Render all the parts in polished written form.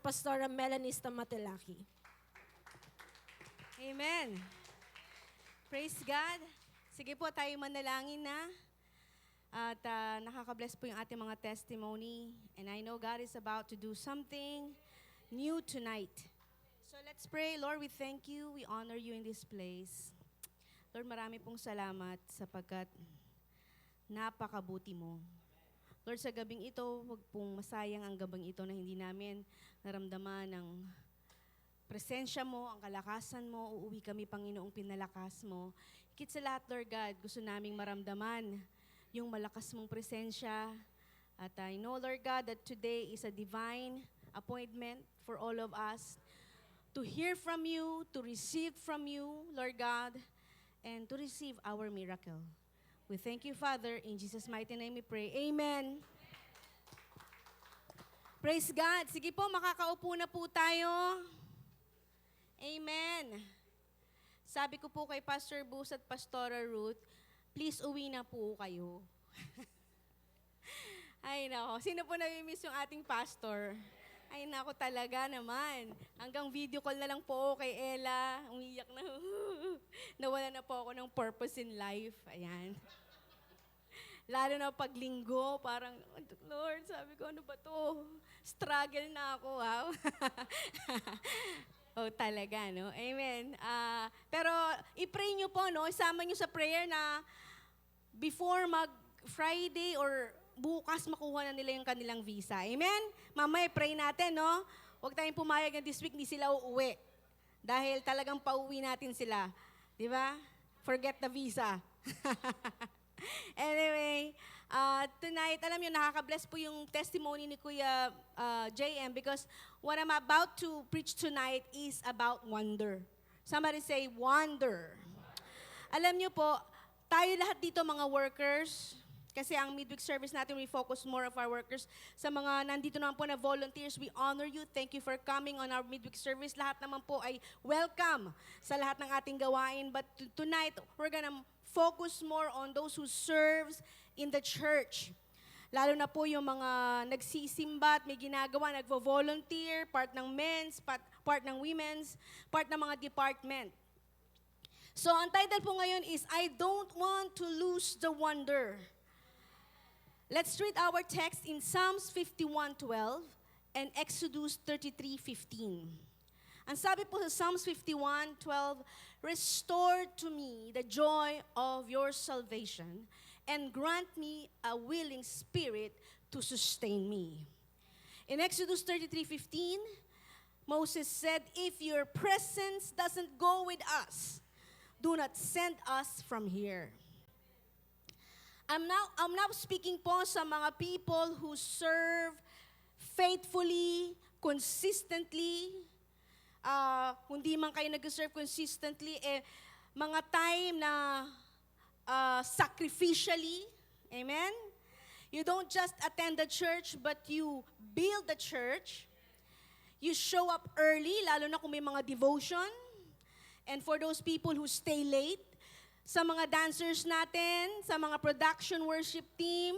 Pastora Melanie Stamatilaki. Amen. Praise God. Sige po, tayo manalangin na. At nakaka-bless po yung ating mga testimony. And I know God is about to do something new tonight. So let's pray. Lord, we thank you. We honor you in this place. Lord, marami pong salamat sapagkat napakabuti mo. Lord, sa gabing ito, huwag pong masayang ang gabing ito na hindi namin naramdaman ng presensya mo, ang kalakasan mo. Uuwi kami, Panginoong pinalakas mo. Higit sa lahat, Lord God, gusto naming maramdaman yung malakas mong presensya. At I know, Lord God, that today is a divine appointment for all of us to hear from you, to receive from you, Lord God, and to receive our miracle. We thank you, Father. In Jesus' mighty name we pray. Amen. Praise God. Sige po, makakaupo na po tayo. Amen. Sabi ko po kay Pastor Bus at Pastora Ruth, please uwi na po kayo. Ay nako, sino po nami-miss yung ating pastor? Ay nako talaga naman. Hanggang video call na lang po kay Ella. Umiyak na. Nawala na po ako ng purpose in life. Ayan. Lalo na pag linggo, parang, Lord, sabi ko, ano ba to? Struggle na ako, wow. Oh, talaga, no? Amen. Pero i-pray nyo po, no? Isama nyo sa prayer na before mag-Friday or bukas makuha na nila yung kanilang visa. Amen? Mamaya, pray natin, no? Huwag tayong pumayag na this week, hindi sila uuwi. Dahil talagang pauwi natin sila. Di ba? Forget the visa. Anyway, tonight, alam niyo, nakaka-bless po yung testimony ni Kuya JM because what I'm about to preach tonight is about wonder. Somebody say, wonder. Alam niyo po, tayo lahat dito mga workers, kasi ang midweek service natin, we focus more of our workers. Sa mga nandito naman po na volunteers, we honor you. Thank you for coming on our midweek service. Lahat naman po ay welcome sa lahat ng ating gawain. But tonight, we're gonna focus more on those who serves in the church. Lalo na po yung mga nagsisimba at may ginagawa, nagvo-volunteer, part ng men's, part ng women's, part ng mga department. So, ang title po ngayon is, I Don't Want to Lose the Wonder. Let's read our text in Psalms 51:12 and Exodus 33:15. Ang sabi po sa Psalms 51:12, restore to me the joy of your salvation and grant me a willing spirit to sustain me. In Exodus 33:15, Moses said, if your presence doesn't go with us, do not send us from here. I'm now speaking po sa mga people who serve faithfully, consistently. Hindi man kayo nag-serve consistently, mga time na sacrificially. Amen? You don't just attend the church, but you build the church. You show up early, lalo na kung may mga devotion. And for those people who stay late, sa mga dancers natin, sa mga production worship team,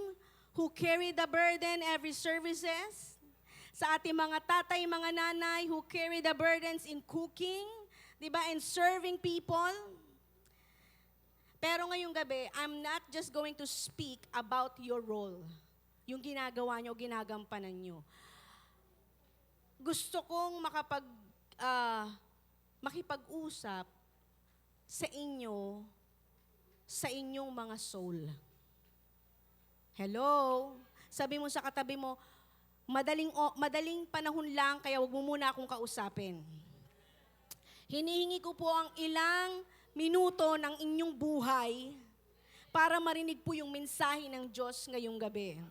who carry the burden every services, sa ating mga tatay, mga nanay, who carry the burdens in cooking, di ba, and serving people. Pero ngayong gabi, I'm not just going to speak about your role, yung ginagawa nyo, ginagampanan nyo. Gusto kong makipag-usap sa inyo, sa inyong mga soul. Hello? Sabi mo sa katabi mo, madaling panahon lang, kaya wag mo muna akong kausapin. Hinihingi ko po ang ilang minuto ng inyong buhay para marinig po yung mensahe ng Diyos ngayong gabi.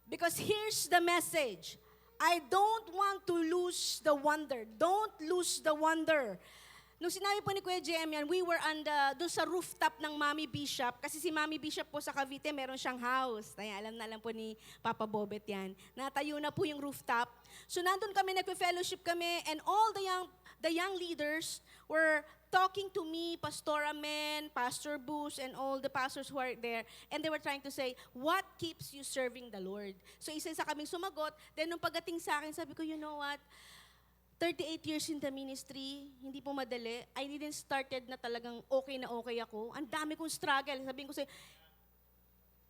Because here's the message. I don't want to lose the wonder. Don't lose the wonder. Nung sinabi po ni Kuya JM yan, we were doon sa rooftop ng Mami Bishop, kasi si Mami Bishop po sa Cavite, meron siyang house. Kaya alam na lang po ni Papa Bobet yan. Natayo na po yung rooftop. So nandun kami, nagpe-fellowship kami, and all the young leaders were talking to me, Pastor Amen, Pastor Booz, and all the pastors who are there, and they were trying to say, what keeps you serving the Lord? So isa-isa kaming sumagot, then nung pagdating sa akin, sabi ko, you know what? 38 years in the ministry, hindi po madali. I didn't started na talagang okay ako. Ang dami kong struggle. Sabihin ko sa'yo,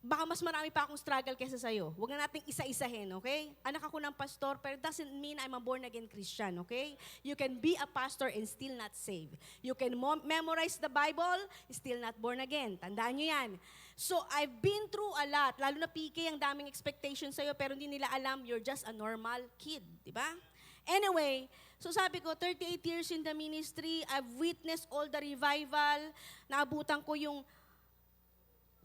baka mas marami pa akong struggle kaysa sa'yo. Huwag na nating isa-isahin, okay? Anak ako ng pastor, pero it doesn't mean I'm a born-again Christian, okay? You can be a pastor and still not saved. You can memorize the Bible, still not born again. Tandaan nyo yan. So, I've been through a lot. Lalo na PK, ang daming expectations sa'yo, pero hindi nila alam you're just a normal kid, di ba? Anyway, so sabi ko, 38 years in the ministry, I've witnessed all the revival, naabutan ko yung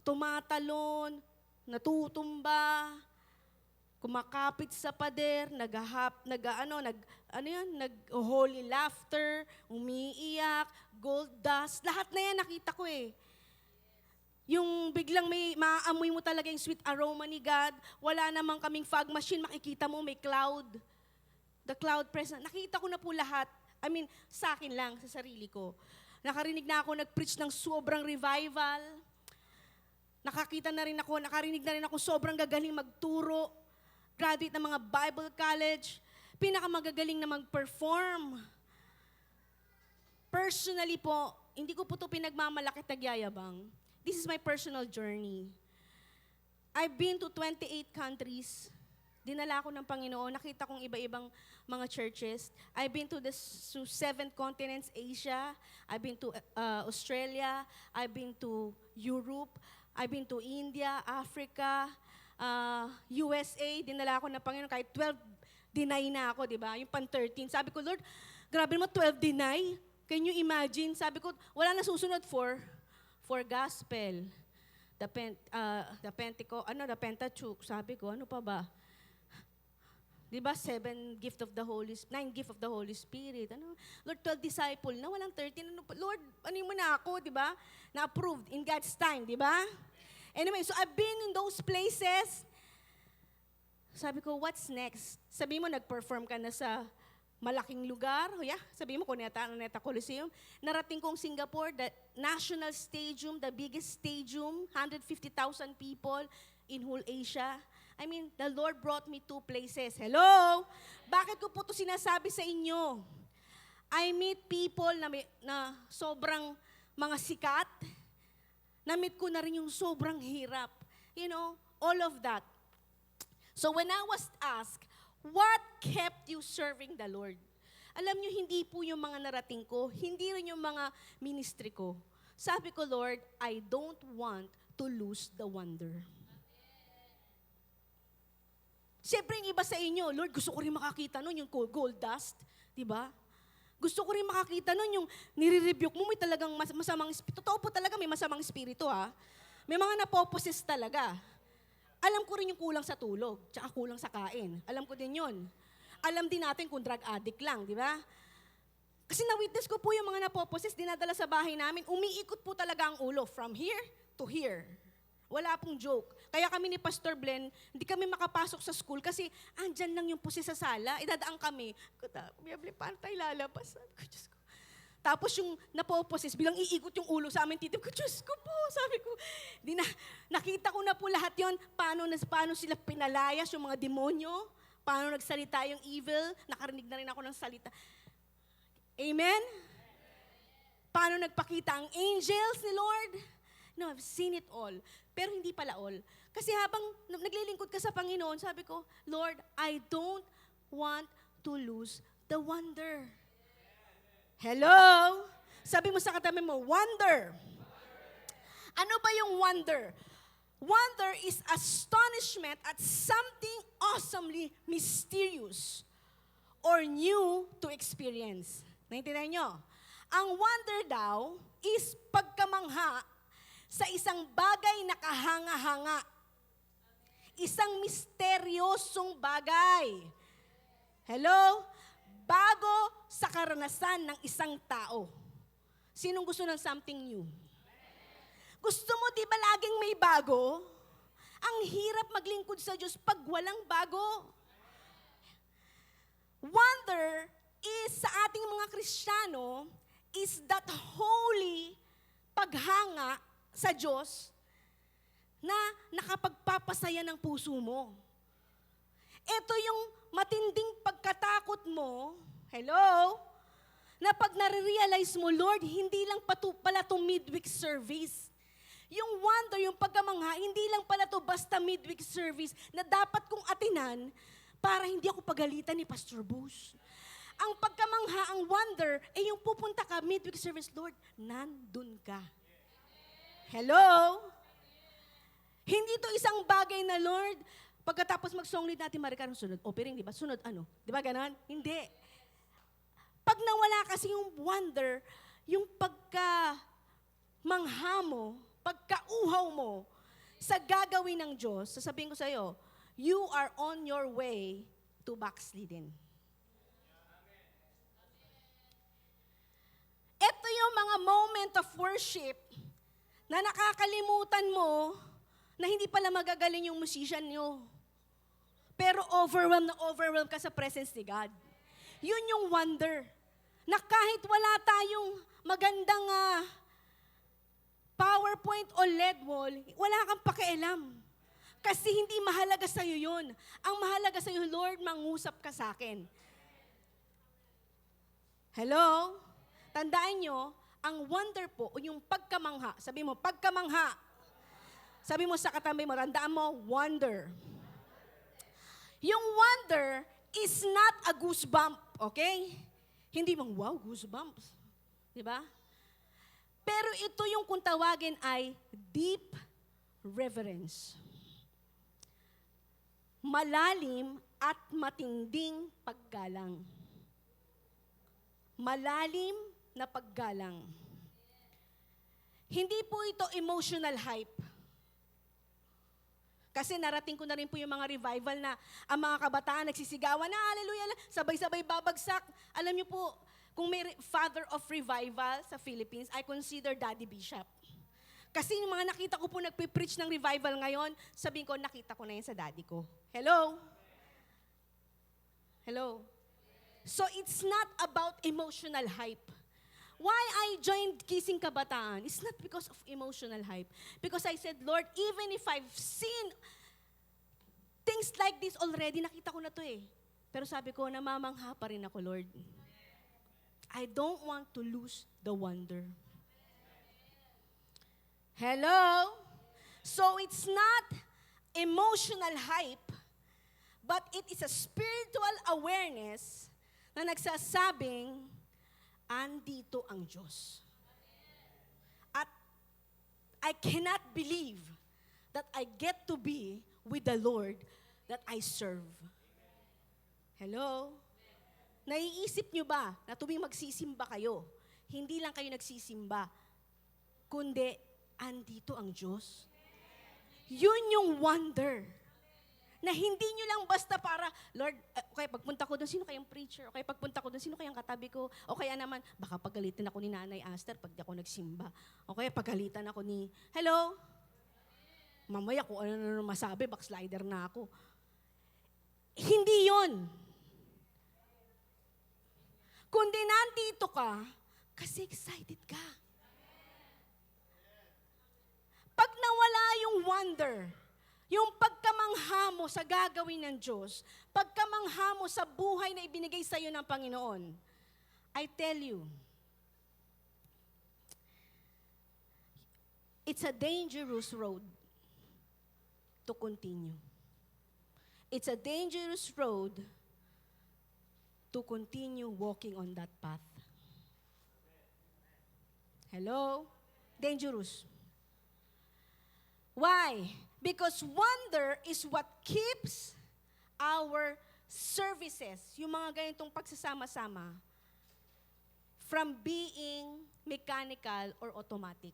tumatalon, natutumba, kumakapit sa pader, nag-holy laughter, umiiyak, gold dust, lahat na yan nakita ko eh. Yung biglang may maaamoy mo talaga yung sweet aroma ni God, wala namang kaming fog machine, makikita mo may cloud. The cloud presence, nakita ko na po lahat. I mean, sa akin lang, sa sarili ko. Nakarinig na ako nag-preach ng sobrang revival. Nakarinig na rin ako sobrang gagaling magturo. Graduate ng mga Bible college. Pinakamagagaling na mag-perform. Personally po, hindi ko po ito pinagmamalakit nagyayabang. This is my personal journey. I've been to 28 countries. Dinala ako ng Panginoon. Nakita kong iba-ibang mga churches. I've been to 7 continents, Asia. I've been to Australia. I've been to Europe. I've been to India, Africa, USA. Dinala ako ng Panginoon. Kahit 12, deny na ako, di ba? Yung pan-13. Sabi ko, Lord, grabe naman 12 deny. Can you imagine? Sabi ko, wala na susunod for gospel. The Pentateuch. Sabi ko, ano pa ba? Di ba, 9 gift of the Holy Spirit. Ano? Lord, 12 disciple na, walang 13. Ano, Lord, ano mo na ako, di ba? Na-approved in God's time, di ba? Anyway, so I've been in those places. Sabi ko, what's next? Sabi mo, nag-perform ka na sa malaking lugar. Sabi mo, Cuneta Coliseum. Narating kong Singapore, the national stadium, the biggest stadium, 150,000 people in whole Asia. I mean, the Lord brought me 2 places. Hello? Bakit ko po ito sinasabi sa inyo? I meet people na sobrang mga sikat. Na-meet ko na rin yung sobrang hirap. You know, all of that. So when I was asked, what kept you serving the Lord? Alam nyo, hindi po yung mga narating ko, hindi rin yung mga ministry ko. Sabi ko, Lord, I don't want to lose the wonder. Siyempre, yung iba sa inyo, Lord, gusto ko rin makakita nun yung gold dust. Diba? Gusto ko rin makakita nun yung nire-rebuke mo, may talagang masamang espiritu. Totoo po talaga may masamang espiritu, ha? May mga napoposes talaga. Alam ko rin yung kulang sa tulog, tsaka kulang sa kain. Alam ko din yun. Alam din natin kung drug addict lang, di ba? Kasi na-witness ko po yung mga napoposes, dinadala sa bahay namin, umiikot po talaga ang ulo from here to here. Wala pong joke. Kaya kami ni Pastor Glenn, hindi kami makapasok sa school kasi andyan lang yung pusi sa sala, idadaan kami. Paano tayo lalabas? Diyos ko. Tapos yung napoposes, bilang iikot yung ulo sa amin, titip ko, Diyos ko po, sabi ko. Nakita ko na po lahat yon, paano sila pinalayas yung mga demonyo, paano nagsalita yung evil, nakarinig na rin ako ng salita. Amen? Paano nagpakita ang angels ni Lord? No, I've seen it all. Pero hindi pala all. Kasi habang naglilingkod ka sa Panginoon, sabi ko, Lord, I don't want to lose the wonder. Hello? Sabi mo sa katabi mo, wonder. Ano ba yung wonder? Wonder is astonishment at something awesomely mysterious or new to experience. Naintindihan nyo? Ang wonder daw is pagkamangha sa isang bagay na kahanga-hanga. Isang misteryosong bagay. Hello? Bago sa karanasan ng isang tao. Sinong gusto ng something new? Gusto mo, di ba laging may bago? Ang hirap maglingkod sa Diyos pag walang bago. Wonder is sa ating mga Kristiyano is that holy paghanga sa Diyos na nakapagpapasaya ng puso mo. Ito yung matinding pagkatakot mo, hello, na pag nare-realize mo, Lord, hindi lang pala itong midweek service. Yung wonder, yung pagkamangha, hindi lang pala to basta midweek service na dapat kong atinan para hindi ako pagalitan ni Pastor Bruce. Ang pagkamangha, ang wonder, yung pupunta ka, midweek service, Lord, nandun ka. Hello? Hindi to isang bagay na, Lord, pagkatapos mag-song lead natin, Maricar, sunod, offering, di ba? Sunod, ano? Di ba ganon? Hindi. Pag nawala kasi yung wonder, yung pagkamangha mo, pagkauhaw mo sa gagawin ng Diyos, sasabihin ko sa iyo, you are on your way to backsliding. Ito yung mga moment of worship na nakakalimutan mo na hindi pala magagaling yung musician nyo. Pero overwhelmed ka sa presence ni God. Yun yung wonder. Na kahit wala tayong magandang PowerPoint o LED wall, wala kang pakialam. Kasi hindi mahalaga sa'yo yun. Ang mahalaga sa'yo, Lord, mangusap ka sa akin. Hello? Tandaan nyo, ang wonder po, o yung pagkamangha, sabi mo, pagkamangha. Sabi mo sa katabi mo, tandaan mo, wonder. Yung wonder is not a goosebump, okay? Hindi mong, wow, goosebumps. Diba? Pero ito yung kung tawagin ay deep reverence. Malalim at matinding paggalang. Malalim na paggalang. Hindi po ito emotional hype. Kasi narating ko na rin po yung mga revival na ang mga kabataan nagsisigawan na, hallelujah, sabay-sabay babagsak. Alam niyo po, kung may father of revival sa Philippines, I consider Daddy Bishop. Kasi yung mga nakita ko po nagpipreach ng revival ngayon, sabihin ko, nakita ko na yan sa daddy ko. Hello? Hello? So it's not about emotional hype. Why I joined Kising Kabataan? It's not because of emotional hype. Because I said, Lord, even if I've seen things like this already, nakita ko na to eh. Pero sabi ko, namamangha pa rin ako, Lord. I don't want to lose the wonder. Hello? So it's not emotional hype, but it is a spiritual awareness na nagsasabing, andito ang Diyos. At I cannot believe that I get to be with the Lord that I serve. Hello? Naiisip nyo ba na tuwing magsisimba kayo, hindi lang kayo nagsisimba, kundi andito ang Diyos? Yun yung wonder. Na hindi nyo lang basta para, Lord, okay, pagpunta ko doon, sino kayang preacher? Okay, pagpunta ko doon, sino kayang katabi ko? O kaya naman, baka pagalitan ako ni Nanay Aster pag di ako nagsimba. O kaya pagalitan ako ni, hello? Mamaya kung ano masabi, backslider na ako. Hindi yon. Kundi nandito ka, kasi excited ka. Pag nawala yung wonder, yung pagkamangha mo sa gagawin ng Diyos, pagkamangha mo sa buhay na ibinigay sa iyo ng Panginoon, I tell you, it's a dangerous road to continue. It's a dangerous road to continue walking on that path. Hello? Dangerous. Why? Because wonder is what keeps our services, yung mga ganitong pagsasama-sama, from being mechanical or automatic.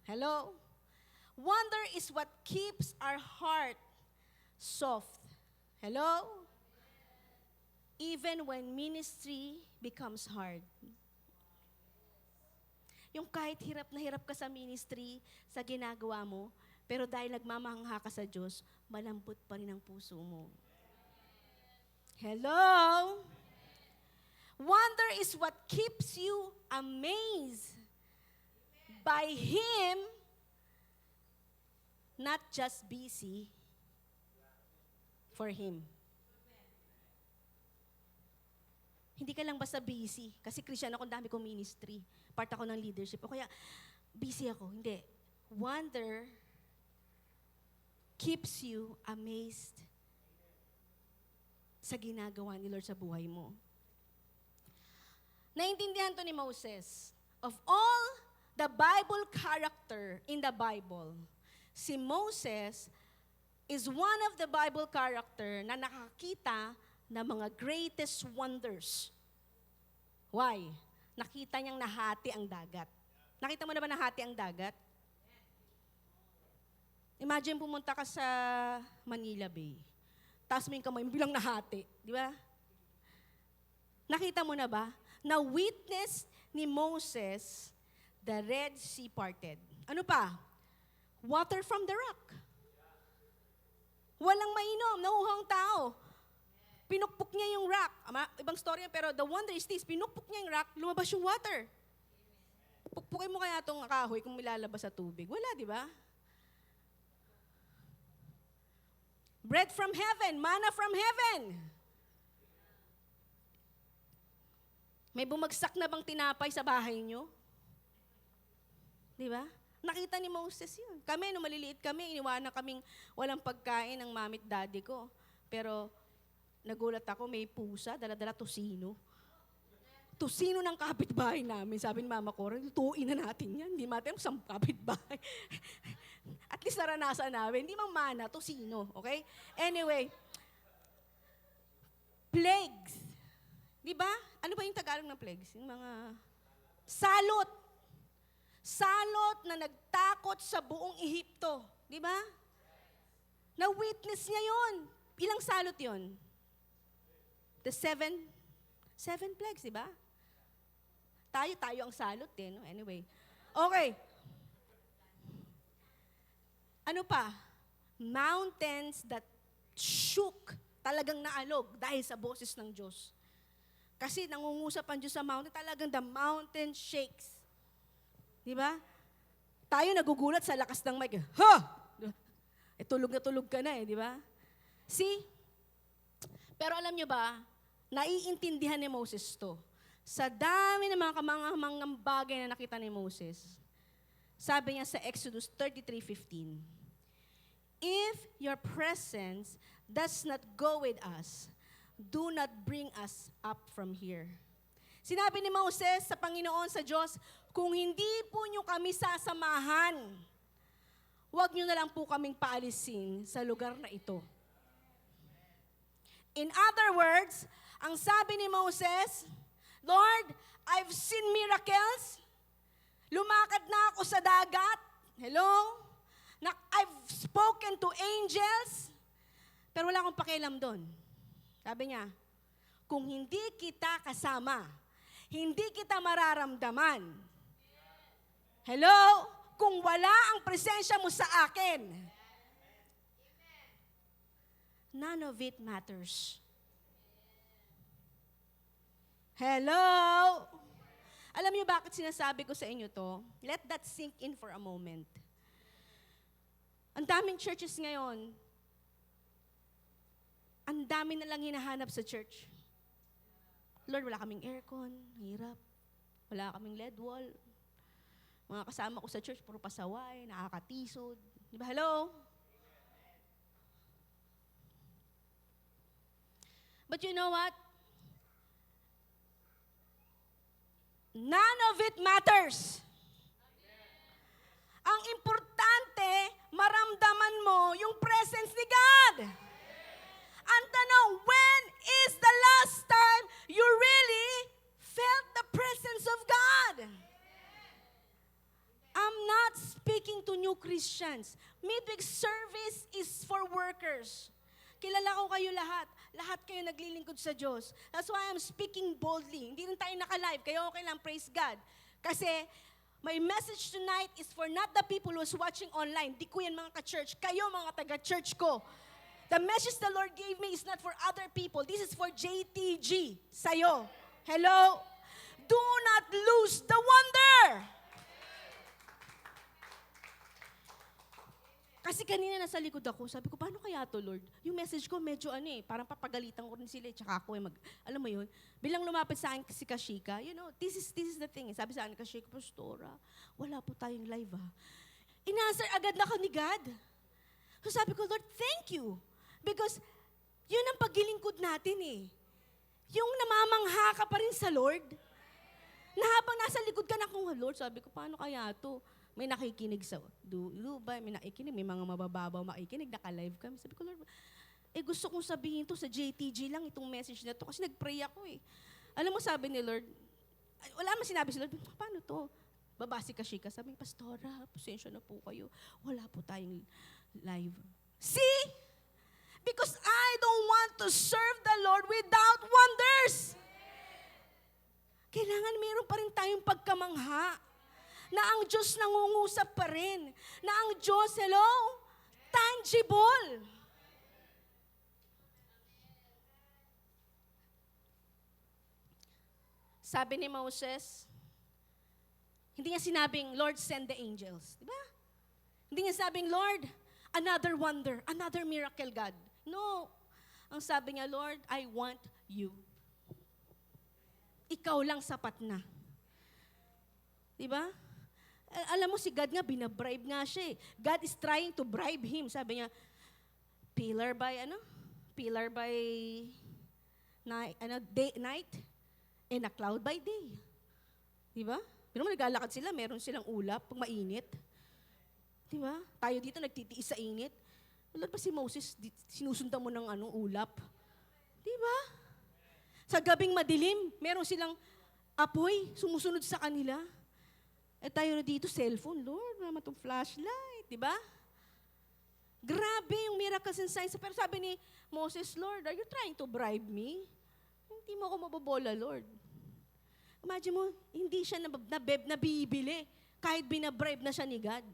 Hello? Wonder is what keeps our heart soft. Hello? Even when ministry becomes hard. Yung kahit hirap na hirap ka sa ministry, sa ginagawa mo, pero dahil nagmamangha ka sa Diyos, malambot pa rin ang puso mo. Hello? Wonder is what keeps you amazed by Him, not just busy for Him. Hindi ka lang basta busy. Kasi Christian ako, dami kong ministry. Part ako ng leadership. O kaya, busy ako. Hindi. Wonder keeps you amazed sa ginagawa ni Lord sa buhay mo. Naintindihan to ni Moses. Of all the Bible character in the Bible, si Moses is one of the Bible character na nakakita ng mga greatest wonders. Why? Nakita niyang nahati ang dagat. Nakita mo na ba nahati ang dagat? Imagine pumunta ka sa Manila Bay. Taas mo yung kamay mo bilang nahati. Di ba? Nakita mo na ba? Na-witness ni Moses the Red Sea parted. Ano pa? Water from the rock. Walang mainom, nauhang tao. Pinukpok niya yung rock. Ibang story yan, pero the wonder is this, pinukpok niya yung rock, lumabas yung water. Pukpukin mo kaya itong kahoy kung milalabas sa tubig. Wala, di ba? Bread from heaven, manna from heaven. May bumagsak na bang tinapay sa bahay nyo? Di ba? Nakita ni Moses yun. Kami, nung maliliit kami, iniwanan kaming walang pagkain ng mamit daddy ko. Pero nagulat ako, may pusa, dala-dala tosino. Tosino ng kapitbahay namin. Sabi ni mama ko, lutuin na natin yan. Hindi natin sa kapitbahay. At least naranasan namin. Hindi mang mana, tosino. Okay? Anyway, plagues. Di ba? Ano ba yung Tagalog ng plagues? Yung mga salot. Salot na nagtakot sa buong Ehipto. Di ba? Na-witness niya yun. Ilang salot yun? The seven plagues, di ba? Tayo ang salot eh. No? Anyway. Okay. Ano pa? Mountains that shook. Talagang naalog dahil sa boses ng Diyos. Kasi nangungusap ang Diyos sa mountain, talagang the mountain shakes. Di ba? Tayo nagugulat sa lakas ng mic. Ha! Tulog na tulog ka na di ba? See? Pero alam nyo ba, naiintindihan ni Moses to. Sa dami ng mga kamangang bagay na nakita ni Moses, sabi niya sa Exodus 33:15, if your presence does not go with us, do not bring us up from here. Sinabi ni Moses sa Panginoon, sa Diyos, kung hindi po nyo kami sasamahan, huwag nyo na lang po kaming paalisin sa lugar na ito. In other words, ang sabi ni Moses, Lord, I've seen miracles. Lumakad na ako sa dagat. Hello? I've spoken to angels. Pero wala akong pakialam doon. Sabi niya, kung hindi kita kasama, hindi kita mararamdaman. Hello? Kung wala ang presensya mo sa akin, none of it matters. Hello? Alam niyo bakit sinasabi ko sa inyo to? Let that sink in for a moment. Ang daming churches ngayon, ang dami na lang hinahanap sa church. Lord, wala kaming aircon, hirap. Wala kaming LED wall. Mga kasama ko sa church, puro pasaway, nakakatisod. Di ba? Hello? But you know what? None of it matters. Ang importante, maramdaman mo yung presence ni God. Ang tanong, when is the last time you really felt the presence of God? I'm not speaking to new Christians. Midweek service is for workers. Kilala ko kayo lahat. Lahat kayo naglilingkod sa Diyos. That's why I'm speaking boldly. Hindi rin tayo naka-live. Kayo okay lang, praise God. Kasi my message tonight is for not the people who's watching online. Di ko yan mga ka-church. Kayo mga taga-church ko. The message the Lord gave me is not for other people. This is for JTG. Sa'yo. Hello? Do not lose the wonder. Kasi kanina nasa likod ako, sabi ko, paano kaya to, Lord? Yung message ko medyo parang papagalitan ko rin sila, tsaka ako alam mo yun, bilang lumapit sa akin si Kashika, this is the thing. Sabi sa akin, Kashika, Pastora, wala po tayong live Inanswer agad na ka ni God. So sabi ko, Lord, thank you. Because yun ang paglilingkod natin Yung namamangha ka pa rin sa Lord. Na habang nasa likod ka na kung, Lord, sabi ko, paano kaya to? May nakikinig sa Dubai, may nakikinig, may mga mabababaw makikinig, naka-live kami. Sabi ko, Lord, gusto kong sabihin to sa JTG lang, itong message na to, kasi nag-pray ako Alam mo, sabi ni Lord, wala man sinabi si Lord, paano to? Babasi ka, Shika. Sabi, Pastora, pasensya na po kayo. Wala po tayong live. See? Because I don't want to serve the Lord without wonders. Kailangan meron pa rin tayong pagkamangha na ang Diyos nangungusap pa rin. Na ang Diyos, hello, tangible. Sabi ni Moses, hindi niya sinabing, Lord, send the angels. Diba? Hindi niya sabing, Lord, another wonder, another miracle, God. No. Ang sabi niya, Lord, I want you. Ikaw lang sapat na. Diba? Alam mo, si God nga, binabribe nga siya God is trying to bribe him. Sabi niya, pillar by night, and a cloud by day. Diba? Pero mo, naglalakad sila, meron silang ulap pag mainit. Diba? Tayo dito nagtitiis sa init. Lord, pa si Moses, sinusundan mo ng ulap. Diba? Sa gabing madilim, meron silang apoy, sumusunod sa kanila. Tayo na dito, cellphone, Lord, wala itong flashlight, di ba? Grabe yung miracles and signs. Pero sabi ni Moses, Lord, are you trying to bribe me? Hindi mo ako mabobola, Lord. Imagine mo, hindi siya nabibili kahit binabribe na siya ni God.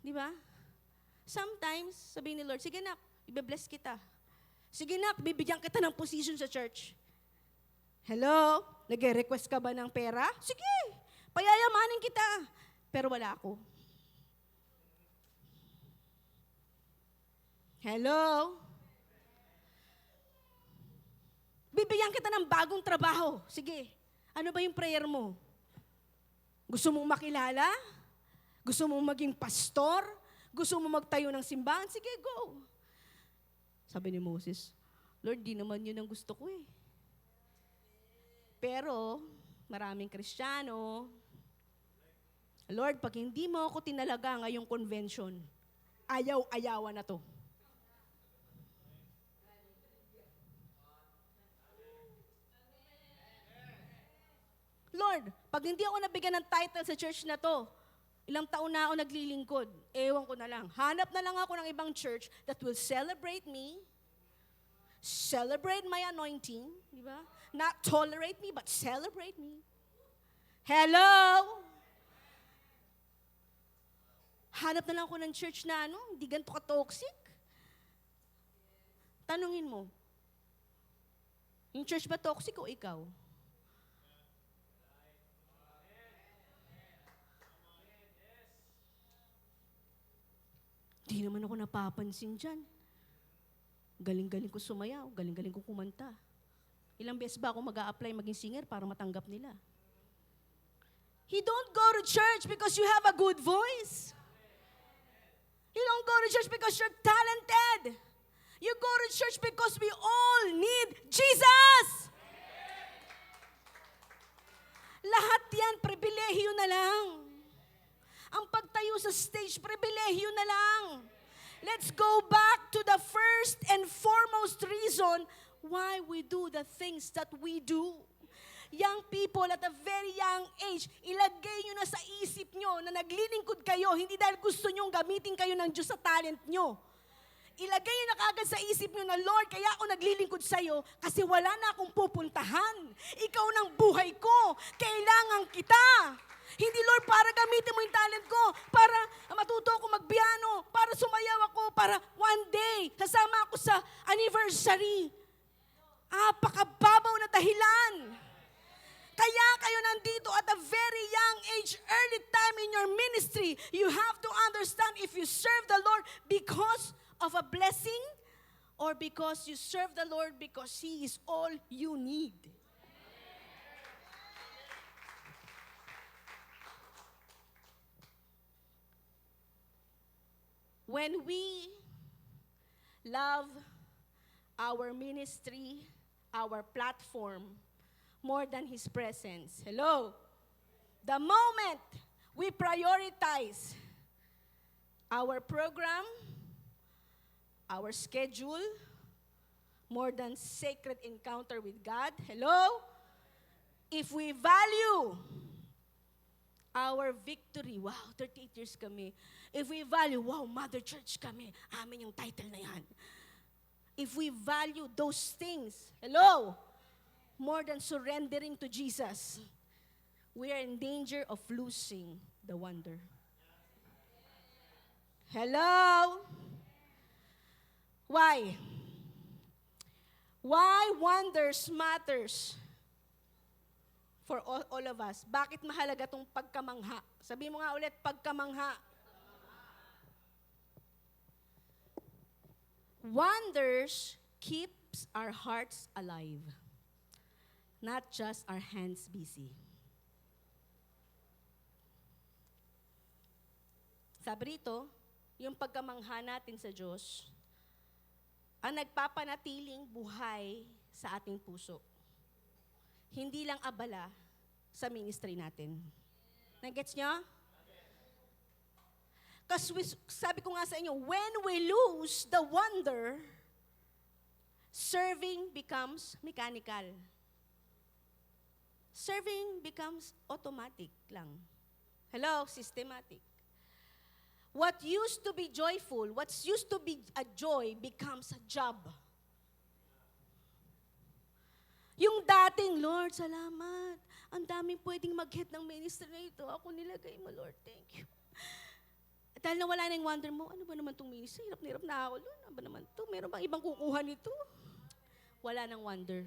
Di ba? Sometimes, sabi ni Lord, sige nak, ibe-bless kita. Sige nak, bibigyan kita ng position sa church. Hello? Nag-request ka ba ng pera? Sige, payayamanin kita. Pero wala ako. Hello? Bibigyan kita ng bagong trabaho. Sige, ano ba yung prayer mo? Gusto mong makilala? Gusto mong maging pastor? Gusto mong magtayo ng simbahan? Sige, go. Sabi ni Moses, Lord, di naman yun ang gusto ko Pero, maraming Kristiyano, Lord, pag hindi mo ako tinalaga ngayong convention, ayaw-ayawan na to. Lord, pag hindi ako nabigyan ng title sa church na to, ilang taon na ako naglilingkod, ewan ko na lang. Hanap na lang ako ng ibang church that will celebrate me, celebrate my anointing, di ba? Not tolerate me, but celebrate me. Hello? Hanap na lang ako ng church na hindi ganito ka-toxic. Tanungin mo, yung church ba toxic o ikaw? Di naman ako napapansin dyan. Galing-galing ko sumayaw, galing-galing ko kumanta. Ilang beses ba ako mag-a-apply maging singer para matanggap nila? You don't go to church because you have a good voice. You don't go to church because you're talented. You go to church because we all need Jesus. Lahat yan, pribilehiyo na lang. Ang pagtayo sa stage, pribilehiyo na lang. Let's go back to the first and foremost reason why we do the things that we do. Young people at a very young age, ilagay nyo na sa isip nyo na naglilingkod kayo, hindi dahil gusto nyong gamitin kayo ng Diyos sa talent nyo. Ilagay nyo na kagad sa isip nyo na, Lord, kaya ako naglilingkod sa'yo kasi wala na akong pupuntahan. Ikaw ng buhay ko. Kailangan kita. Hindi, Lord, para gamitin mo yung talent ko, para matuto ako magpiano, para sumayaw ako, para one day, sasama ako sa anniversary. Apakababaw na dahilan. Kaya kayo nandito at a very young age, early time in your ministry, you have to understand if you serve the Lord because of a blessing or because you serve the Lord because He is all you need. When we love our ministry, our platform, more than His presence. Hello? The moment we prioritize our program, our schedule, more than sacred encounter with God. Hello? If we value our victory, wow, 38 years kami. If we value, wow, Mother Church kami, amin yung title na yan. If we value those things, hello? More than surrendering to Jesus, we are in danger of losing the wonder. Hello? Why? Why wonders matters for all of us? Bakit mahalaga tong pagkamangha? Sabi mo nga ulit, pagkamangha. Wonders keeps our hearts alive, not just our hands busy. Sabi rito, yung pagkamangha natin sa Diyos, ang nagpapanatiling buhay sa ating puso. Hindi lang abala sa ministry natin. Nagets nyo? Kasi sabi ko nga sa inyo, when we lose the wonder, serving becomes mechanical. Serving becomes automatic lang. Hello? Systematic. What used to be joyful, what used to be a joy becomes a job. Yung dating, Lord, salamat. Ang daming pwedeng mag-hit ng ministry na ito. Ako nilagay mo, Lord. Thank you. Dahil nawala na yung wonder mo, ano ba naman itong ministry? Hirap na hirap na ako, Lord. Ano ba naman ito? Meron bang ibang kukuha nito? Wala nang wonder.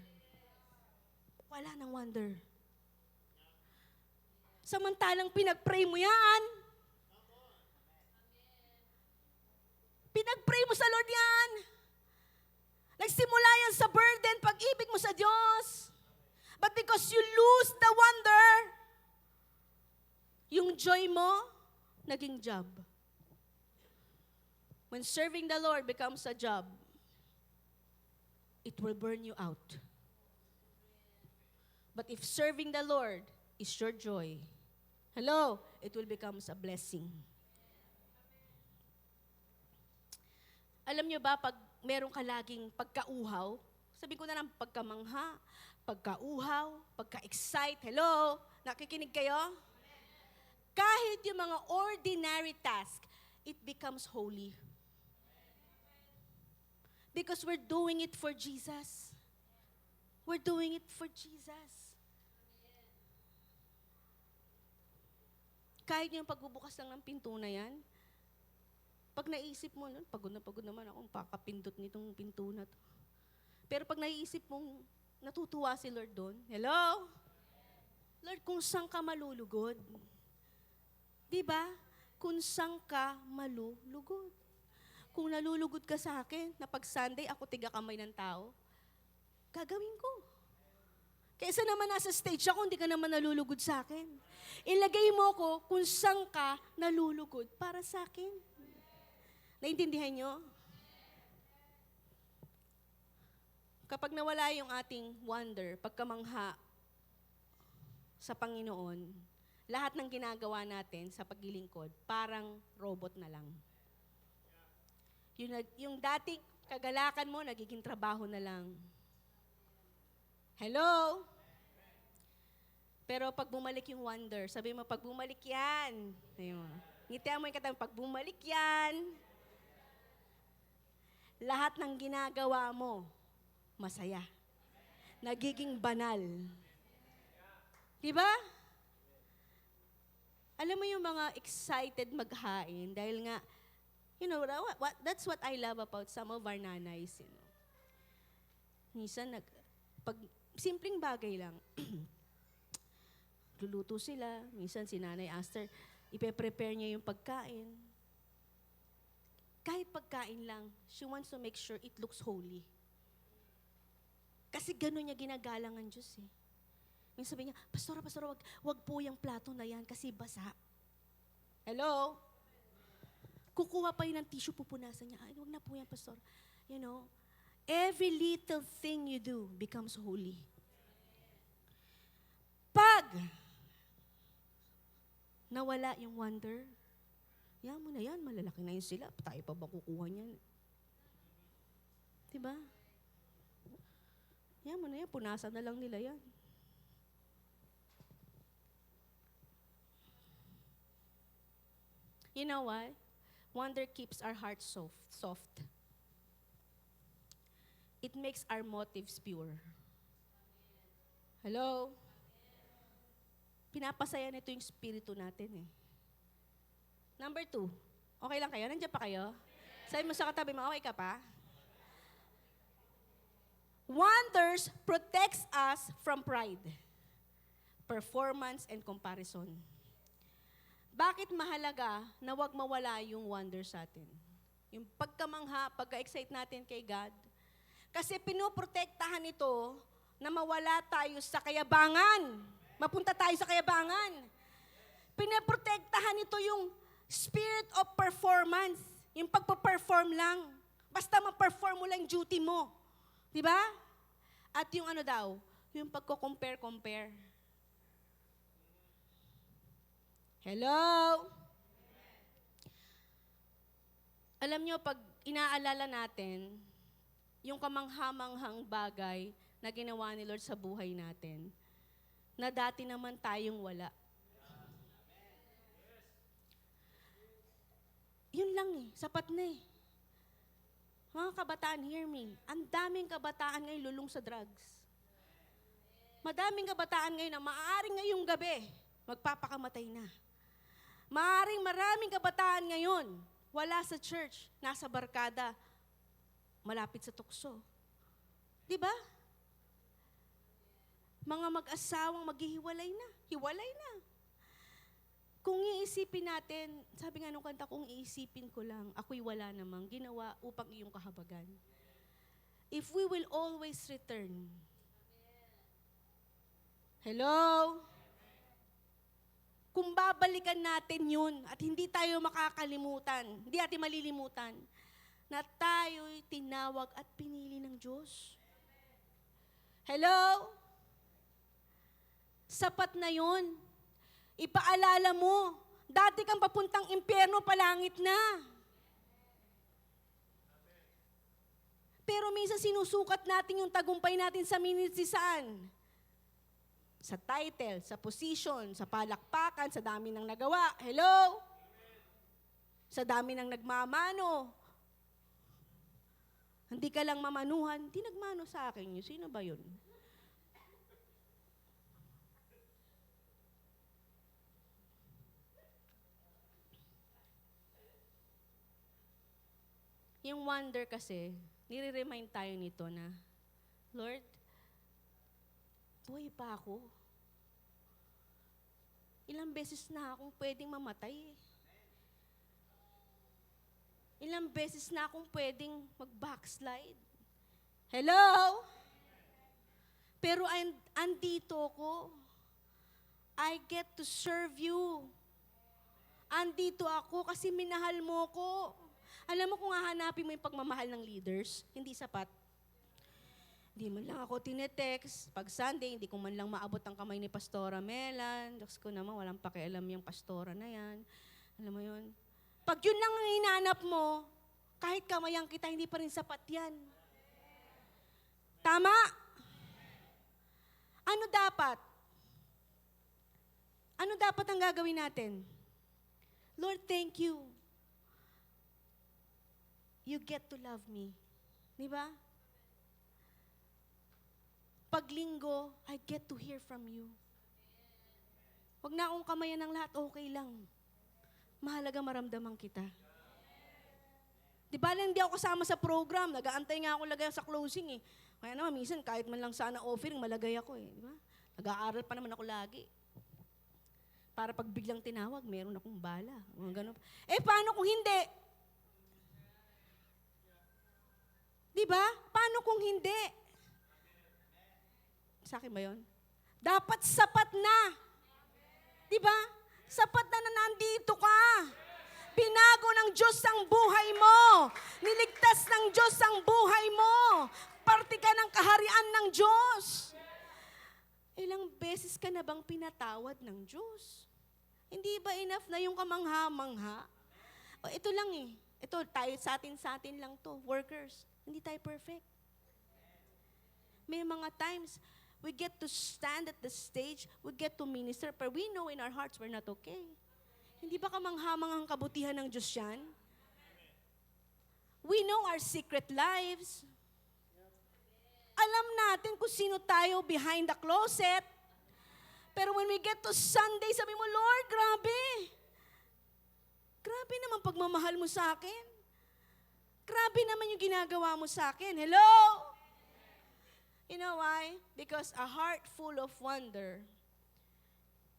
Wala nang wonder. Samantalang pinag-pray mo yan. Pinag-pray mo sa Lord yan. Nagsimula yan sa burden, pag-ibig mo sa Diyos. But because you lose the wonder, yung joy mo, naging job. When serving the Lord becomes a job, it will burn you out. But if serving the Lord is your joy, hello, it will become a blessing. Alam nyo ba, pag meron ka laging pagkauhaw, sabi ko na lang pagkamangha, pagkauhaw, pagka-excite, hello, nakikinig kayo? Kahit yung mga ordinary task, it becomes holy. Because we're doing it for Jesus. We're doing it for Jesus. Kahit yung pagbubukas lang ng pinto na yan, pag naisip mo, pagod na naman akong pakapindot nitong pinto na to. Pero pag naisip mong natutuwa si Lord doon, hello? Lord, kung saan ka malulugod? Diba? Kung saan ka malulugod? Kung nalulugod ka sa akin, na pag Sunday, ako tiga kamay ng tao, gagawin ko. Kaysa naman nasa stage ako, hindi ka naman nalulugod sa akin. Ilagay mo ko kung saan ka nalulugod para sa akin. Naintindihan nyo? Kapag nawala yung ating wonder, pagkamangha sa Panginoon, lahat ng ginagawa natin sa paglilingkod, parang robot na lang. Yung dating kagalakan mo, nagiging trabaho na lang. Hello? Pero pag bumalik yung wonder, sabi mo, pag bumalik yan, ngitian mo yung katawin, pag bumalik yan, lahat ng ginagawa mo, masaya. Nagiging banal. Diba? Alam mo yung mga excited maghain dahil nga, that's what I love about some of our nanays. Minsan, pag simpleng bagay lang, luluto sila, minsan si Nanay Aster, ipe-prepare niya yung pagkain. Kahit pagkain lang, she wants to make sure it looks holy. Kasi gano'n niya ginagalang ang Diyos eh. Minsan sabi niya, Pastora, wag po yung plato na yan kasi basa. Hello? Kukuha pa yun ng tissue, pupunasan niya. Ay, wag na po yan, Pastor. Every little thing you do becomes holy. Pag nawala yung wonder, yan mo na yan, malalaki na yun sila. Tayo pa ba kukuha niyan? Diba? Yan mo na yan, punasan na lang nila yan. You know what? Wonder keeps our hearts soft. It makes our motives pure. Hello? Pinapasaya nito yung spirito natin eh. Number 2. Okay lang kayo? Nandiyan pa kayo? Sabi mo sa katabi mo, okay ka pa? Wonders protects us from pride, performance, and comparison. Bakit mahalaga na wag mawala yung wonder sa atin? Yung pagkamangha, pagka-excite natin kay God. Kasi pinoprotektahan ito na mawala tayo sa kayabangan. Mapunta tayo sa kayabangan. Pinoprotektahan ito yung spirit of performance. Yung pagpa-perform lang. Basta ma-perform mo lang yung duty mo. Di ba? At yung yung pagko-compare. Hello? Alam nyo, pag inaalala natin, yung kamanghamanghang bagay na ginawa ni Lord sa buhay natin, na dati naman tayong wala. Yun lang eh, sapat na eh. Mga kabataan, hear me. Ang daming kabataan ngayon lulong sa drugs. Madaming kabataan ngayon na maaaring ngayong gabi, magpapakamatay na. Maraming kabataan ngayon, wala sa church, nasa barkada, malapit sa tukso. Di ba? Mga mag-asawang maghihiwalay na, hiwalay na. Kung iisipin natin, sabi nga nung kanta, kung iisipin ko lang, ako'y wala namang ginawa upang iyong kahabagan. If we will always return. Hello? Kung babalikan natin yun at hindi tayo makakalimutan, hindi natin malilimutan, na tayo'y tinawag at pinili ng Diyos. Hello? Sapat na yun. Ipaalala mo, dati kang papuntang impyerno, palangit na. Pero minsan sinusukat natin yung tagumpay natin sa ministry saan? Sa title, sa position, sa palakpakan, sa dami ng nagawa. Hello? Sa dami ng nagmamano. Hindi ka lang mamanuhan, hindi nagmano sa akin yun. Sino ba yun? Yung wonder kasi, nire-remind tayo nito na, Lord, buhay pa ako. Ilang beses na akong pwedeng mamatay eh. Ilang beses na akong pwedeng mag-backslide. Hello? Pero andito ko. I get to serve you. Andito ako kasi minahal mo ko. Alam mo kung hahanapin mo yung pagmamahal ng leaders, hindi sapat. Hindi man lang ako tinetext. Pag Sunday, hindi ko man lang maabot ang kamay ni Pastora Melan. Diyos ko naman, walang pakialam yung pastora na yan. Alam mo yun? Pag yun lang ang hinanap mo, kahit kamayan kita, hindi pa rin sapat yan. Tama? Ano dapat? Ano dapat ang gagawin natin? Lord, thank you. You get to love me. Di ba? Pag linggo, I get to hear from you. Huwag na akong kamayan ng lahat, okay lang. Mahalaga maramdaman kita. Di ba lang hindi ako kasama sa program, nag-aantay nga ako lagay sa closing eh. Kaya naman, minsan kahit man lang sana offering, malagay ako eh. Di ba? Nag-aaral pa naman ako lagi. Para pag biglang tinawag, meron akong bala. Mga ganun. Eh, paano kung hindi? Di ba? Paano kung hindi? Sa akin ba yun? Dapat sapat na. Di ba? Sapat na nandito ka. Binago ng Diyos ang buhay mo. Niligtas ng Diyos ang buhay mo. Parte ka ng kaharian ng Diyos. Ilang beses ka na bang pinatawad ng Diyos? Hindi ba enough na yung kamangha-mangha? O, ito lang eh. Ito, tayo sa atin lang to. Workers, hindi tayo perfect. May mga times, we get to stand at the stage, we get to minister, but we know in our hearts we're not okay. Hindi ba kamangha-manghang kabutihan ng Diyos yan? We know our secret lives. Alam natin kung sino tayo behind the closet. Pero when we get to Sunday, sabi mo, Lord, grabe. Grabe naman pagmamahal mo sa akin. Grabe naman yung ginagawa mo sa akin. Hello? You know why? Because a heart full of wonder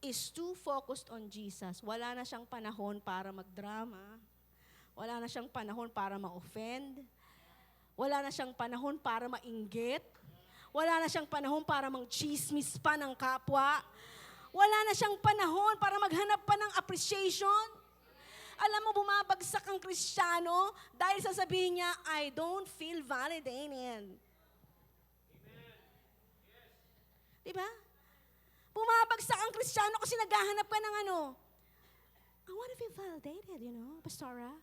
is too focused on Jesus. Wala na siyang panahon para magdrama. Wala na siyang panahon para ma-offend. Wala na siyang panahon para mainggit. Wala na siyang panahon para mang-chismis pa ng kapwa. Wala na siyang panahon para maghanap pa ng appreciation. Alam mo, bumabagsak ang Kristiyano dahil sasabihin niya, I don't feel validated. Diba? Bumabagsak ang Kristiyano kasi naghahanap ka ng I want to feel validated, Pastora.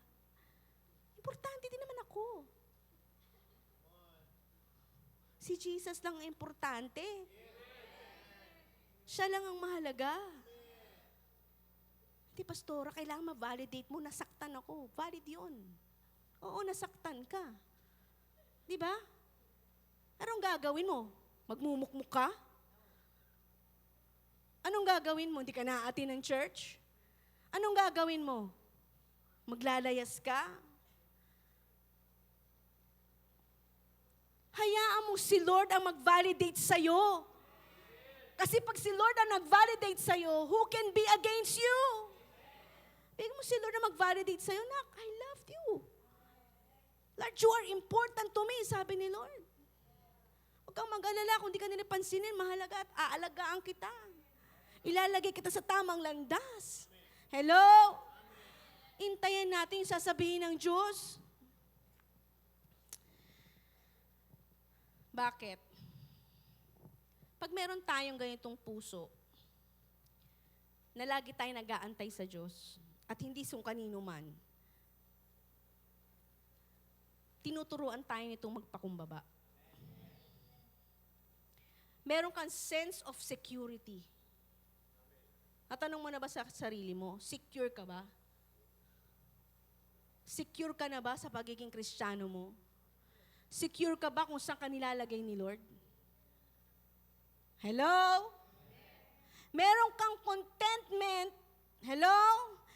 Importante din naman ako. Si Jesus lang ang importante. Siya lang ang mahalaga. Hindi, Pastora, kailangan ma-validate mo, nasaktan ako. Valid yun. Oo, nasaktan ka. Di ba? Anong gagawin mo? Magmumukmuk ka? Anong gagawin mo? Hindi ka naaatin ng church? Anong gagawin mo? Maglalayas ka? Hayaan mo si Lord ang mag-validate sa'yo. Kasi pag si Lord ang nag-validate sa'yo, who can be against you? Bigyan mo si Lord na mag-validate sa'yo, Nak, I loved you. Lord, you are important to me, sabi ni Lord. Huwag kang mag-alala kung di ka nilipansinin, mahalaga at aalagaan kita. Ilalagay kita sa tamang landas. Hello? Intayin natin yung sasabihin ng Diyos. Bakit? Pag meron tayong ganitong puso, na lagi tayong nag-aantay sa Diyos, at hindi kung kanino man, tinuturuan tayo nitong magpakumbaba. Meron kang sense of security. Natanong mo na ba sa sarili mo, secure ka ba? Secure ka na ba sa pagiging Kristiyano mo? Secure ka ba kung saan ka nilalagay ni Lord? Hello? Meron kang contentment, hello?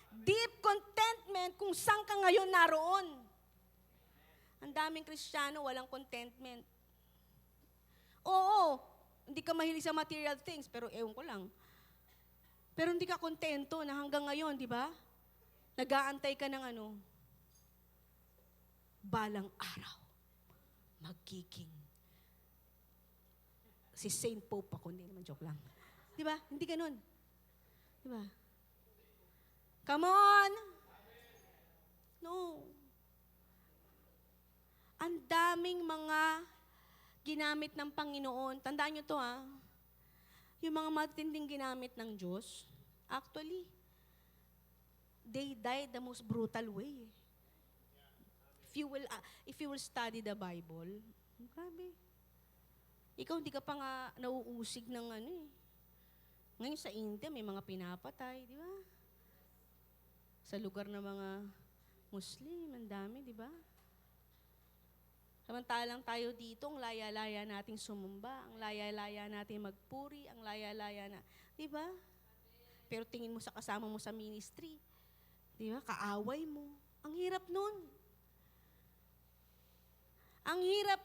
Deep contentment kung saan ka ngayon naroon. Ang daming Kristiyano, walang contentment. Oo, hindi ka mahilig sa material things, pero ewan ko lang. Pero hindi ka kontento na hanggang ngayon, di ba? Nag-aantay ka ng balang araw. Magiging. Si Saint Pope ako, hindi naman joke lang. Di ba? Hindi ganun. Di ba? Come on! No. Ang daming mga ginamit ng Panginoon. Tandaan nyo to yung mga matinding ginamit ng Diyos, actually, they died the most brutal way. If you will study the Bible, grabe. Ikaw hindi ka pa nga nauusig ng Ngayon sa India, may mga pinapatay, di ba? Sa lugar ng mga Muslim, ang dami, di ba? Samantalang tayo dito, ang laya-laya nating sumumba, ang laya-laya nating magpuri, ang laya-laya na, di ba? pero tingin mo sa kasama mo sa ministry. Di ba? Kaaway mo. Ang hirap nun. Ang hirap,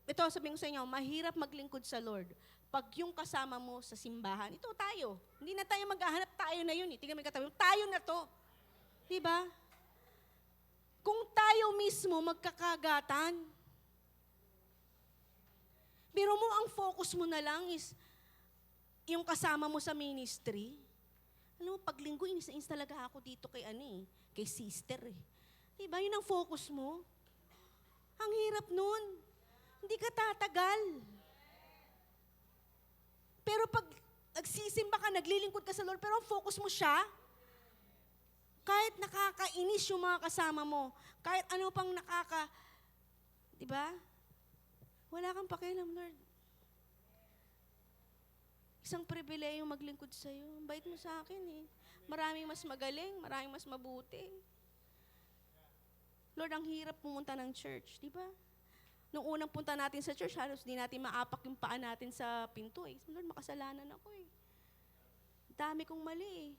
ito sabihin ko sa inyo, mahirap maglingkod sa Lord. Pag yung kasama mo sa simbahan, ito tayo. Hindi na tayo maghahanap, tayo na yun. Tingnan mo yung katabi mo, tayo na to. Di ba? Kung tayo mismo magkakagatan, pero mo ang focus mo na lang is yung kasama mo sa ministry. Alam mo, pag linggo, inis talaga ako dito kay kay sister eh. Diba? Yun ang focus mo. Ang hirap nun. Hindi ka tatagal. Pero pag nagsisimba ka, naglilingkod ka sa Lord, pero ang focus mo siya, kahit nakakainis yung mga kasama mo, kahit ano pang diba? Wala kang pakialam, Lord. Isang pribilehyo maglingkod sa'yo. Ang bait mo sa akin eh. Maraming mas magaling, maraming mas mabuti. Lord, ang hirap pumunta ng church, di ba? Nung unang punta natin sa church, halos di natin maapak yung paa natin sa pinto eh. Lord, makasalanan ako eh. Dami kong mali eh.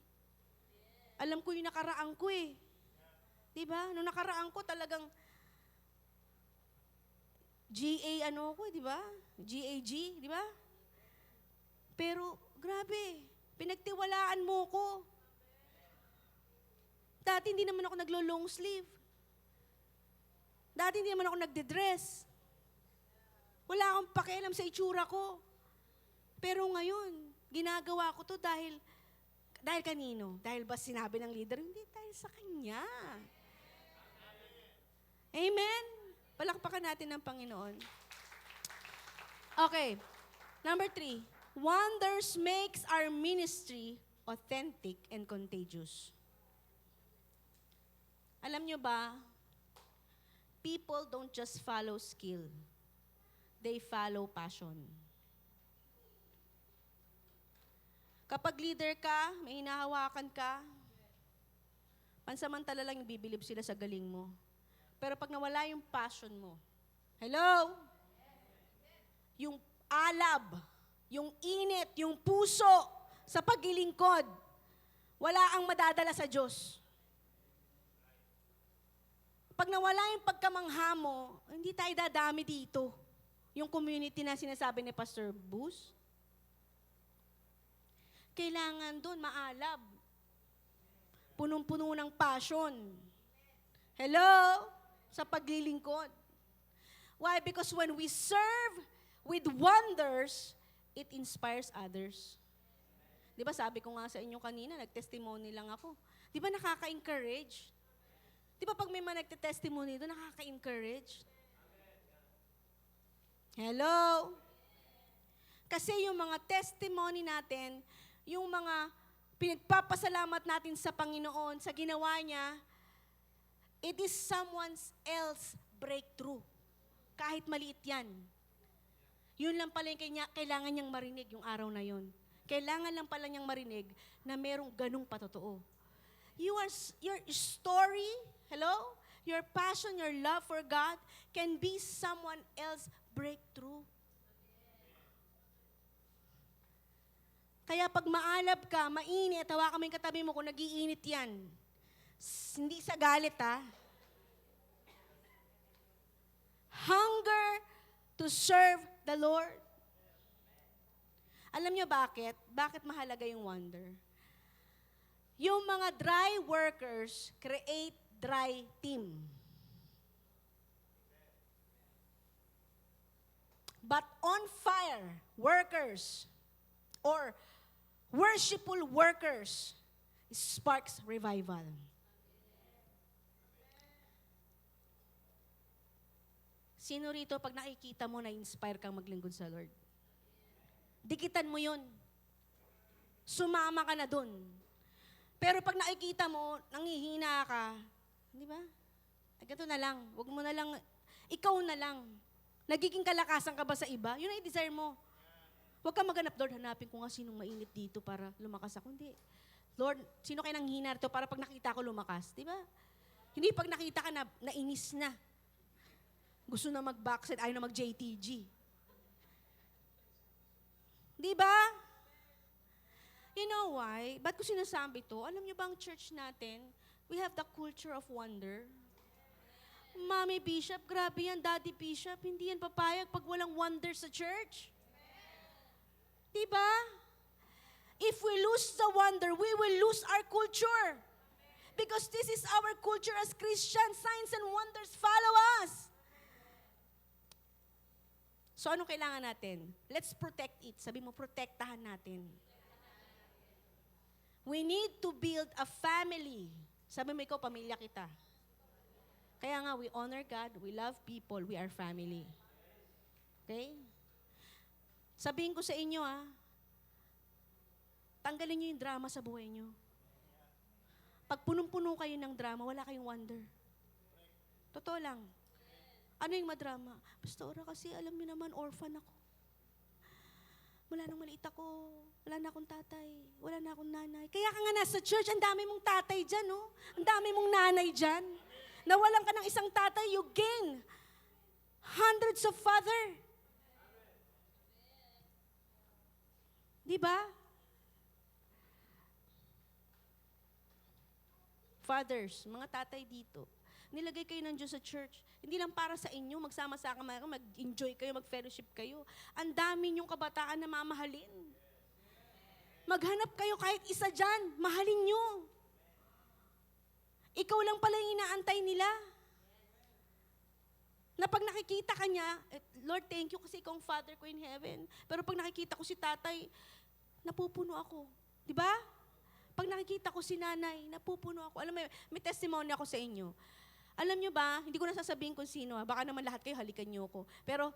Alam ko yung nakaraan ko eh. Di ba? Nung nakaraan ko talagang di ba? GAG, di ba? Pero, grabe, pinagtiwalaan mo ko. Dati hindi naman ako naglo-long sleeve. Dati hindi naman ako nagde-dress. Wala akong pakialam sa itsura ko. Pero ngayon, ginagawa ko to dahil kanino? Dahil ba sinabi ng leader? Hindi, dahil sa kanya. Amen? Palakpakan natin ng Panginoon. Okay. Number 3. Wonders makes our ministry authentic and contagious. Alam nyo ba, people don't just follow skill. They follow passion. Kapag leader ka, may hinahawakan ka, pansamantala lang yung bibilib sila sa galing mo. Pero pag nawala yung passion mo, hello? Yung alab, yung init, yung puso sa paglilingkod, wala ang madadala sa Diyos. Pag nawala yung pagkamangha mo, hindi tayo dadami dito. Yung community na sinasabi ni Pastor Bus, kailangan doon maalab. Punong-puno ng passion. Hello? Sa paglilingkod. Why? Because when we serve with wonders, it inspires others. Di ba sabi ko nga sa inyo kanina, nag-testimony lang ako. Di ba nakaka-encourage? Di ba pag may mga nagte-testimony doon, nakaka-encourage? Hello? Kasi yung mga testimony natin, yung mga pinagpapasalamat natin sa Panginoon, sa ginawa niya, it is someone else breakthrough. Kahit maliit yan. Yun lang pala yung kailangan niyang marinig yung araw na yun. Kailangan lang pala niyang marinig na merong ganung patotoo. Your story, hello? Your passion, your love for God can be someone else breakthrough. Kaya pag maalab ka, mainit, hawakan mo yung katabi mo kung nagiinit yan. Hindi sa galit Hunger to serve the Lord. Alam niyo bakit? Bakit mahalaga yung wonder? Yung mga dry workers create dry team. But on fire workers or worshipful workers sparks revival. Sino rito pag nakikita mo na-inspire kang maglingkod sa Lord? Dikitan mo yun. Sumama ka na dun. Pero pag nakikita mo, nanghihina ka, di ba? Ganito na lang. Huwag mo na lang, ikaw na lang. Nagiging kalakasan ka ba sa iba? Yun ang i-desire mo. Huwag ka maghanap, Lord, hanapin ko nga sinong mainit dito para lumakas ako. Hindi. Lord, sino kayo nanghihina rito para pag nakita ko lumakas? Di ba? Hindi pag nakita ka na, nainis na. Gusto na mag-backset, ayaw na mag-JTG. Di ba? You know why? Ba't ko sinasabi to? Alam niyo ba ang church natin, we have the culture of wonder. Mami Bishop, grabe yan. Daddy Bishop, hindi yan papayag pag walang wonder sa church. Diba? If we lose the wonder, we will lose our culture. Because this is our culture as Christians. Signs and wonders follow us. So ano kailangan natin? Let's protect it. Sabi mo, protektahan natin. We need to build a family. Sabi mo, ikaw, pamilya kita. Kaya nga, we honor God, we love people, we are family. Okay? Sabihin ko sa inyo, tanggalin nyo yung drama sa buhay nyo. Pag punong-puno kayo ng drama, wala kayong wonder. Totoo lang. Ano yung madrama? Pastora, kasi alam niyo naman, orphan ako. Wala nang maliit ako. Wala na akong tatay. Wala na akong nanay. Kaya ka nga nasa church, ang dami mong tatay dyan, no? Ang dami mong nanay dyan. Nawalan ka ng isang tatay, you gain hundreds of father. Di ba? Fathers, mga tatay dito, nilagay kayo ng Diyos sa church. Hindi lang para sa inyo, magsama-sama kayo, mag-enjoy kayo, mag-fellowship kayo. Ang dami niyong kabataan na mamahalin. Maghanap kayo kahit isa dyan, mahalin niyo. Ikaw lang pala yung inaantay nila. Na pag nakikita ka niya, Lord, thank you kasi ikaw ang Father ko in heaven. Pero pag nakikita ko si tatay, napupuno ako. Di ba? Pag nakikita ko si nanay, napupuno ako. Alam mo, may testimony ako sa inyo. Alam nyo ba, hindi ko na sasabihin kung sino, baka naman lahat kayo halikan nyo ako. Pero,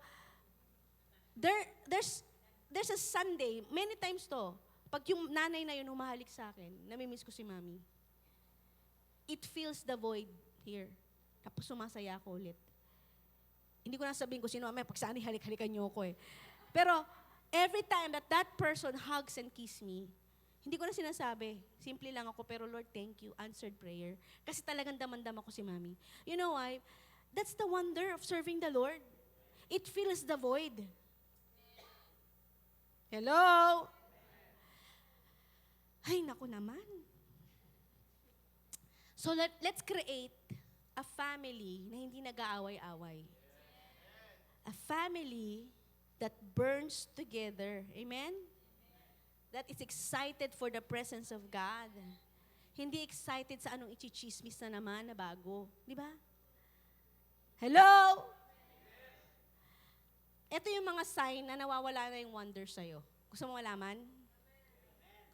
there's a Sunday, many times to, pag yung nanay na yun humahalik sa akin, namimiss ko si mami. It fills the void here. Tapos sumasaya ako ulit. Hindi ko na sabihin kung sino, may pagsaan halik-halikan nyo ako eh. Pero, every time that that person hugs and kiss me, hindi ko na sinasabi. Simple lang ako, pero Lord, thank you. Answered prayer. Kasi talagang damandam ako si Mami. You know why? That's the wonder of serving the Lord. It fills the void. Hello? Ay, naku naman. So let's create a family na hindi nag-aaway-away. A family that burns together. Amen? That is excited for the presence of God. Hindi excited sa anong ichichismis na naman na bago. Di ba? Hello? Ito yung mga sign na nawawala na yung wonder sa'yo. Gusto mo malaman?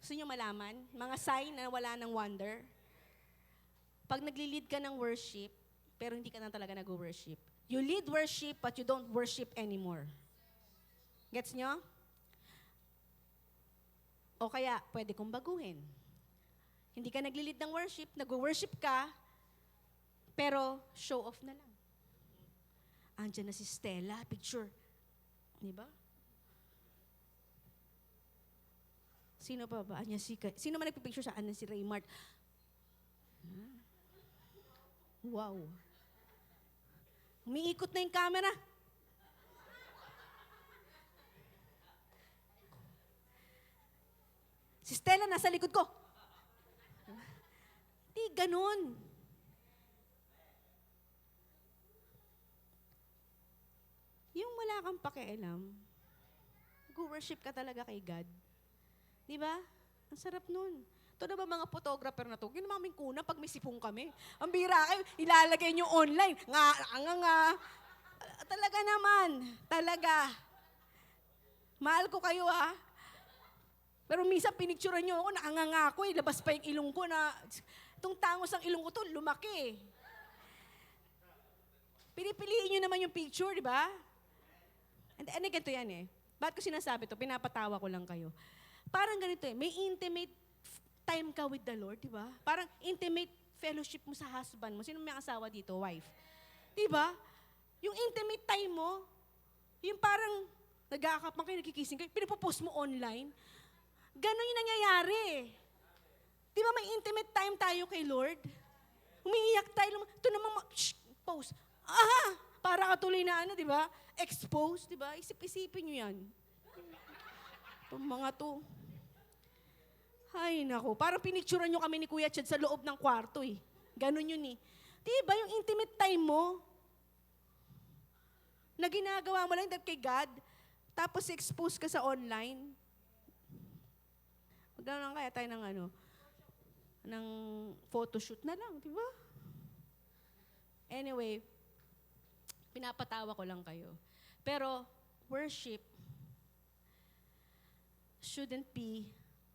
Gusto nyo malaman? Mga sign na wala ng wonder. Pag nagli-lead ka ng worship, pero hindi ka na talaga nag-worship. You lead worship, but you don't worship anymore. Gets nyo? O kaya, pwede kong baguhin. Hindi ka nagli-lead ng worship, nag-worship ka, pero show off na lang. Andiyan na si Stella, picture. Di ba? Sino pa ba? Sino man nagpipicture sa anin? Si Raymart. Wow. Umiikot na yung camera. Si Stella nasa likod ko. Hindi ganun. Yung wala kang pakialam, mag-worship ka talaga kay God. Di ba? Ang sarap nun. Ito na ba mga photographer na to? Ginamaming kuna pag may sipong kami. Ang bira kayo, ilalagay nyo online. Nga. Talaga naman. Talaga. Mahal ko kayo Pero minsan pinicturean nyo ako, nakanganga ako labas pa yung ilong ko na, itong tangos ang ilong ko to, lumaki. Pinipiliin nyo naman yung picture, di ba? And ganito yan Bakit ko sinasabi to? Pinapatawa ko lang kayo. Parang ganito may intimate time ka with the Lord, di ba? Parang intimate fellowship mo sa husband mo. Sino may asawa dito? Wife. Di ba? Yung intimate time mo, yung parang nag-aakapang kayo, nagkikissing kayo, pinapopost mo online. Ganon yung nangyayari. Di ba may intimate time tayo kay Lord? Umiiyak tayo. Ito naman, post. Para katuloy na di ba? Expose, di ba? Isip-isipin nyo yan. Itong mga to. Ay, naku. Parang pinicturean nyo kami ni Kuya Chad sa loob ng kwarto eh. Ganon yun eh. Diba yung intimate time mo, na ginagawa mo lang dahil kay God, tapos expose ka sa online. Magkano lang kaya tayo ng photoshoot na lang, di ba? Anyway, pinapatawa ko lang kayo. Pero, worship shouldn't be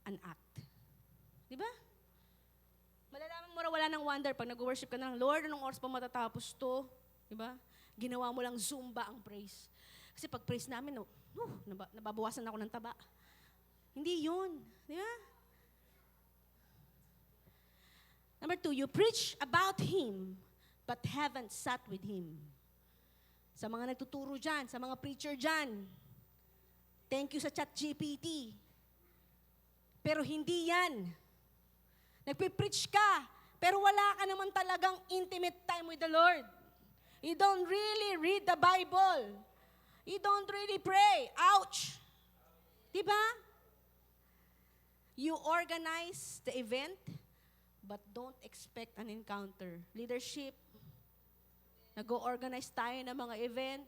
an act. Di ba? Malalaman mo wala ng wonder pag nag-worship ka na lang, Lord, anong oras pa matatapos to? Di ba? Ginawa mo lang Zumba ang praise. Kasi pag praise namin, nababawasan ako ng taba. Hindi yun. Di ba? Number 2, you preach about Him, but haven't sat with Him. Sa mga nagtuturo dyan, sa mga preacher dyan, thank you sa ChatGPT. Pero hindi yan. Nagpipreach ka, pero wala ka naman talagang intimate time with the Lord. You don't really read the Bible. You don't really pray. Ouch! Diba? You organize the event, but don't expect an encounter. Leadership, nag-organize tayo ng mga event,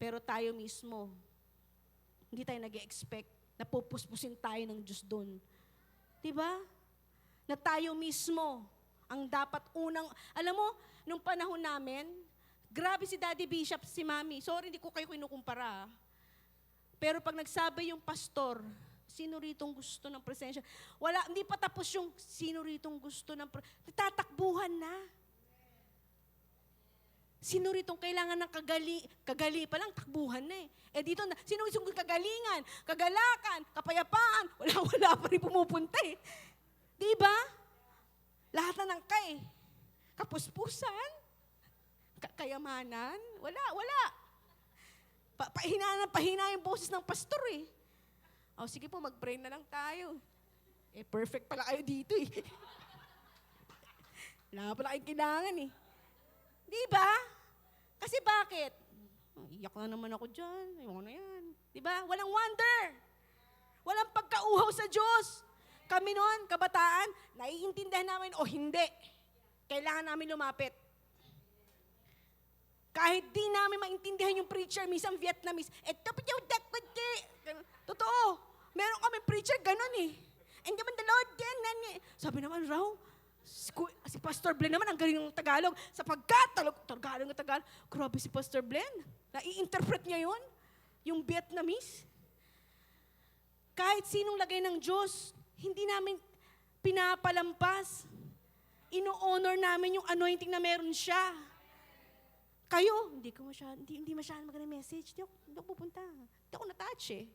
pero tayo mismo, hindi tayo nag-expect na pupuspusin tayo ng Diyos doon. Diba? Na tayo mismo ang dapat unang, alam mo, nung panahon namin, grabe si Daddy Bishop, si Mami. Sorry, hindi ko kayo kinukumpara. Pero pag nagsabi yung pastor, sino ritong gusto ng presensya? Wala, hindi pa tapos yung sino ritong gusto ng tatakbuhan na. Sino ritong kailangan ng kagali pa lang, takbuhan na eh. Eh dito na, sino yung kagalingan, kagalakan, kapayapaan, wala pa rin pumupunta eh. Di ba? Lahat na ng kapuspusan, kayamanan, wala. Pahina yung boses ng pastor eh. O sige po, mag-pray na lang tayo. Eh perfect pala kayo dito eh. Wala pala kayong kailangan eh. Di ba? Kasi bakit? Iyak na naman ako dyan. Ayoko na yan. Di ba? Walang wonder. Walang pagkauhaw sa Diyos. Kami noon, kabataan, naiintindihan namin o hindi. Kailangan namin lumapit. Kahit di namin maintindihan yung preacher, minsan Vietnamese, totoo. Meron kami preacher, ganun eh. And naman the Lord, sabi naman raw, si Pastor Blen naman, ang galing ng Tagalog. Sapagkat, Tagalog. Grabe si Pastor Blen. Nai-interpret niya yun, yung Vietnamese. Kahit sinong lagay ng Diyos, hindi namin pinapalampas. Ino-honor namin yung anointing na meron siya. Kayo, hindi masyadong magandang message. Hindi ako pupunta. Hindi ako na-touch eh.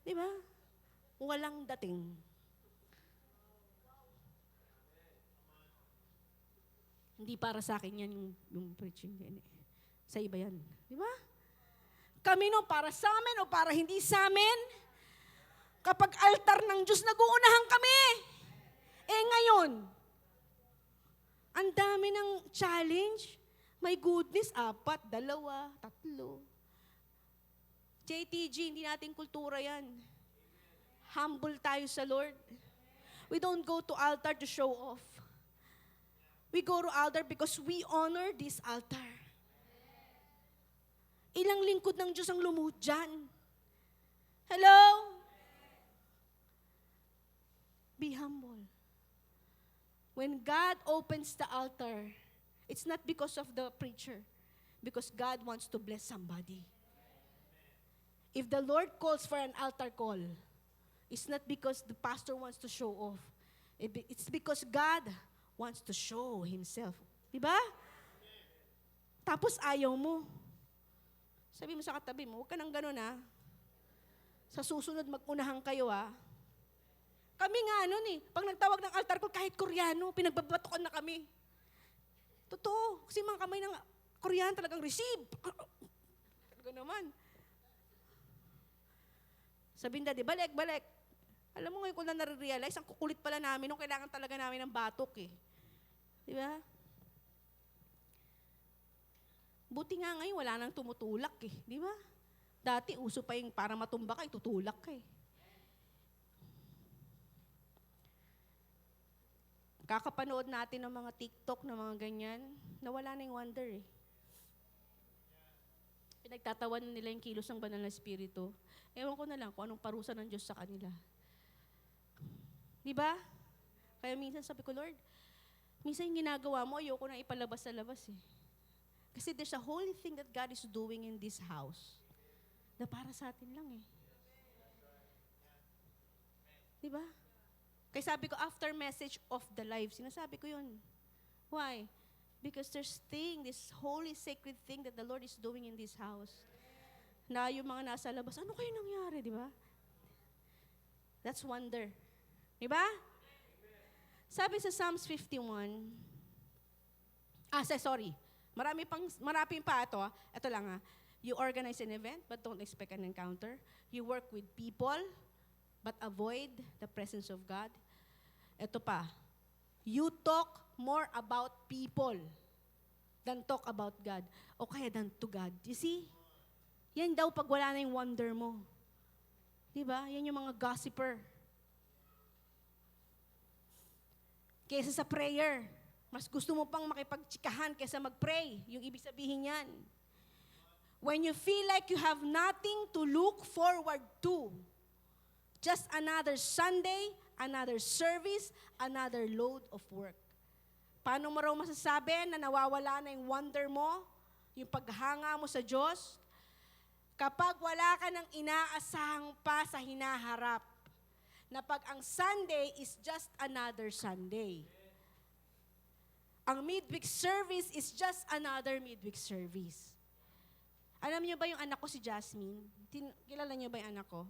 Di ba? Walang dating. Hindi para sa akin yan yung preaching yan eh. Sa iba yan. Di ba? Kami no, para sa amin o para hindi sa amin, kapag altar ng Diyos, nag-uunahan kami. Eh ngayon, ang dami ng challenge. My goodness, 4, 2, 3. JTG, hindi natin kultura yan. Humble tayo sa Lord. We don't go to altar to show off. We go to altar because we honor this altar. Ilang lingkod ng Diyos ang lumuhod dyan. Hello? Be humble. When God opens the altar, it's not because of the preacher, because God wants to bless somebody. If the Lord calls for an altar call, it's not because the pastor wants to show off. It's because God wants to show Himself. Diba? Tapos ayaw mo. Sabi mo sa katabi mo, huwag ka nang ganun ha. Sa susunod mag-unahan kayo ha. Kami nga nun eh, pag nagtawag ng altar call, kahit Koreano, pinagbabatokan na kami. Totoo, kasi mga kamay ng Koreano talagang receive. Talaga naman. Sabi na, balik. Alam mo ngayon ko na nare-realize, ang kukulit pala namin nung kailangan talaga namin ng batok eh. Di ba? Buti nga ngayon, wala nang tumutulak eh. Di ba? Dati, uso pa yung para matumba ka, tutulak ka eh. Kakapanood natin ng mga TikTok na mga ganyan, nawala na yung wonder eh. Pinagtatawan nila yung kilos ng banal na espiritu. Ewan ko na lang kung anong parusa ng Diyos sa kanila. Di ba? Kaya minsan sabi ko, Lord, minsan yung ginagawa mo, ayoko na ipalabas sa labas eh. Kasi there's a holy thing that God is doing in this house na para sa atin lang eh. Di ba? Kaya sabi ko, after message of the life, sinasabi ko yun. Why? Because there's this holy, sacred thing that the Lord is doing in this house. Na yung mga nasa labas, ano kayo nangyari, di ba? That's wonder. Di ba? Sabi sa Psalms 51, sorry, marami pa ito. Ito lang ha. You organize an event, but don't expect an encounter. You work with people, but avoid the presence of God. Ito pa, you talk more about people than talk about God. O kaya than to God. You see? Yan daw pag wala na yung wonder mo. Diba? Yan yung mga gossiper. Kaysa sa prayer, mas gusto mo pang makipagtsikahan kaysa mag-pray. Yung ibig sabihin yan. When you feel like you have nothing to look forward to, just another Sunday, another service, another load of work. Paano mo raw masasabi na nawawala na yung wonder mo, yung paghanga mo sa Diyos, kapag wala ka ng inaasahang pa sa hinaharap, na pag ang Sunday is just another Sunday. Ang midweek service is just another midweek service. Alam niyo ba yung anak ko si Jasmine? Kilala niyo ba yung anak ko?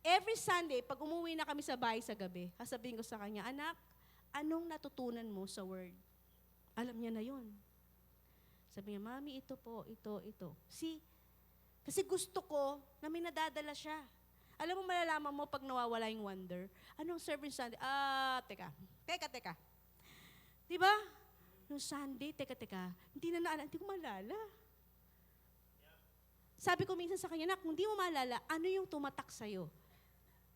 Every Sunday, pag umuwi na kami sa bahay sa gabi, sasabihin ko sa kanya, anak, anong natutunan mo sa word? Alam niya na yun. Sabi niya, Mami, ito po, ito. See? Kasi gusto ko na may nadadala siya. Alam mo, malalaman mo pag nawawala yung wonder. Anong service Sunday? Teka. Diba? Nung Sunday, teka. Hindi ko malala. Sabi ko minsan sa kanya, kung hindi mo malala, ano yung tumatak sa'yo?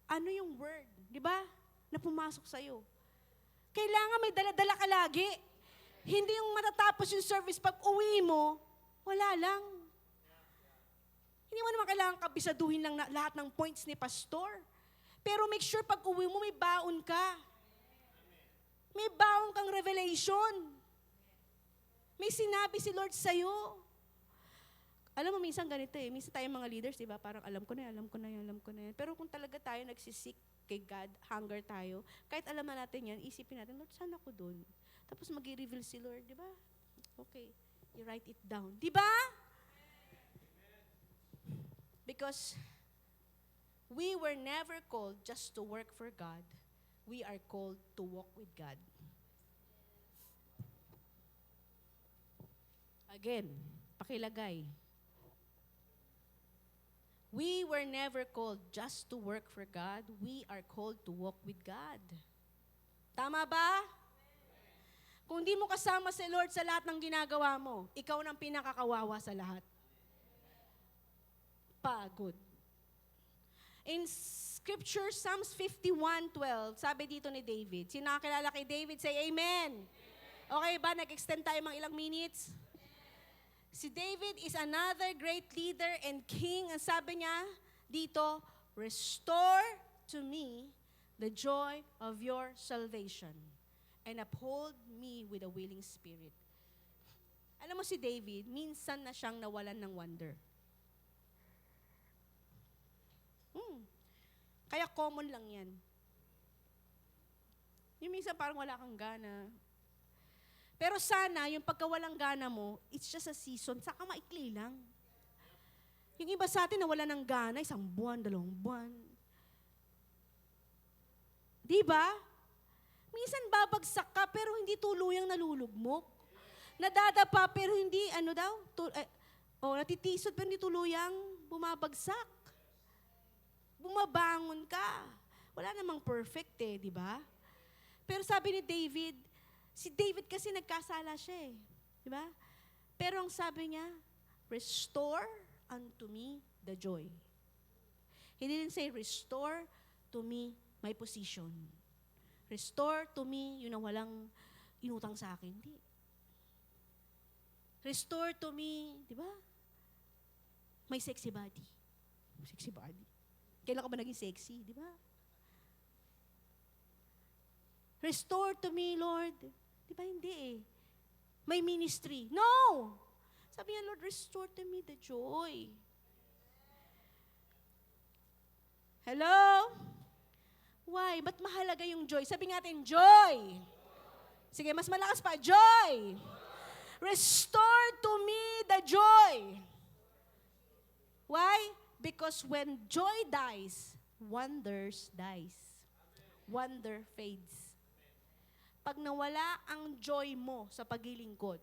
Ano yung word, di ba? Na pumasok sa'yo. Kailangan may dala-dala ka lagi. Hindi yung matatapos yung service pag uwi mo, wala lang. Hindi mo naman kailangan kabisaduhin lang lahat ng points ni pastor. Pero make sure pag uwi mo, may baon ka. May baon kang revelation. May sinabi si Lord sa'yo. Alam mo, minsan ganito minsan tayong mga leaders, di ba? Parang alam ko na yan. Pero kung talaga tayo nagsisik kay God, hunger tayo, kahit alam na natin yan, isipin natin, Lord, saan ako dun? Tapos mag-i-reveal si Lord, di ba? Okay, you write it down. Di ba? Because we were never called just to work for God. We are called to walk with God. Again, pakilagay. We were never called just to work for God. We are called to walk with God. Tama ba? Kung di mo kasama si Lord sa lahat ng ginagawa mo, ikaw nang pinakakawawa sa lahat. Pagod. In Scripture, Psalms 51:12, sabi dito ni David, sino nakakilala kay David, say amen. Okay ba? Nag-extend tayo mga ilang minutes? Si David is another great leader and king. Ang sabi niya dito, restore to me the joy of your salvation and uphold me with a willing spirit. Alam mo si David, minsan na siyang nawalan ng wonder. Kaya common lang yan. Yung minsan parang wala kang gana. Pero sana, yung pagkawalang gana mo, it's just a season, saka maikli lang. Yung iba sa atin na wala ng gana, 1 buwan, 2 buwan. Diba? Minsan babagsak ka, pero hindi tuluyang nalulugmok. Nadadapa, pero hindi, natitisod, pero hindi tuluyang bumabagsak. Bumabangon ka. Wala namang perfect di ba? Pero sabi ni David, si David kasi nagkasala siya di ba? Pero ang sabi niya, restore unto me the joy. He didn't say, restore to me my position. Restore to me, yun ang walang inutang sa akin. Hindi. Restore to me, di ba? May sexy body. Sexy body. Kailan ka ba naging sexy, di ba? Restore to me, Lord. Di ba hindi eh? May ministry. No! Sabi niya, Lord, restore to me the joy. Hello? Why? Ba't mahalaga yung joy? Sabi natin, joy. Sige, mas malakas pa, joy. Restore to me the joy. Why? Because when joy dies, wonders dies. Wonder fades. Pag nawala ang joy mo sa paglilingkod,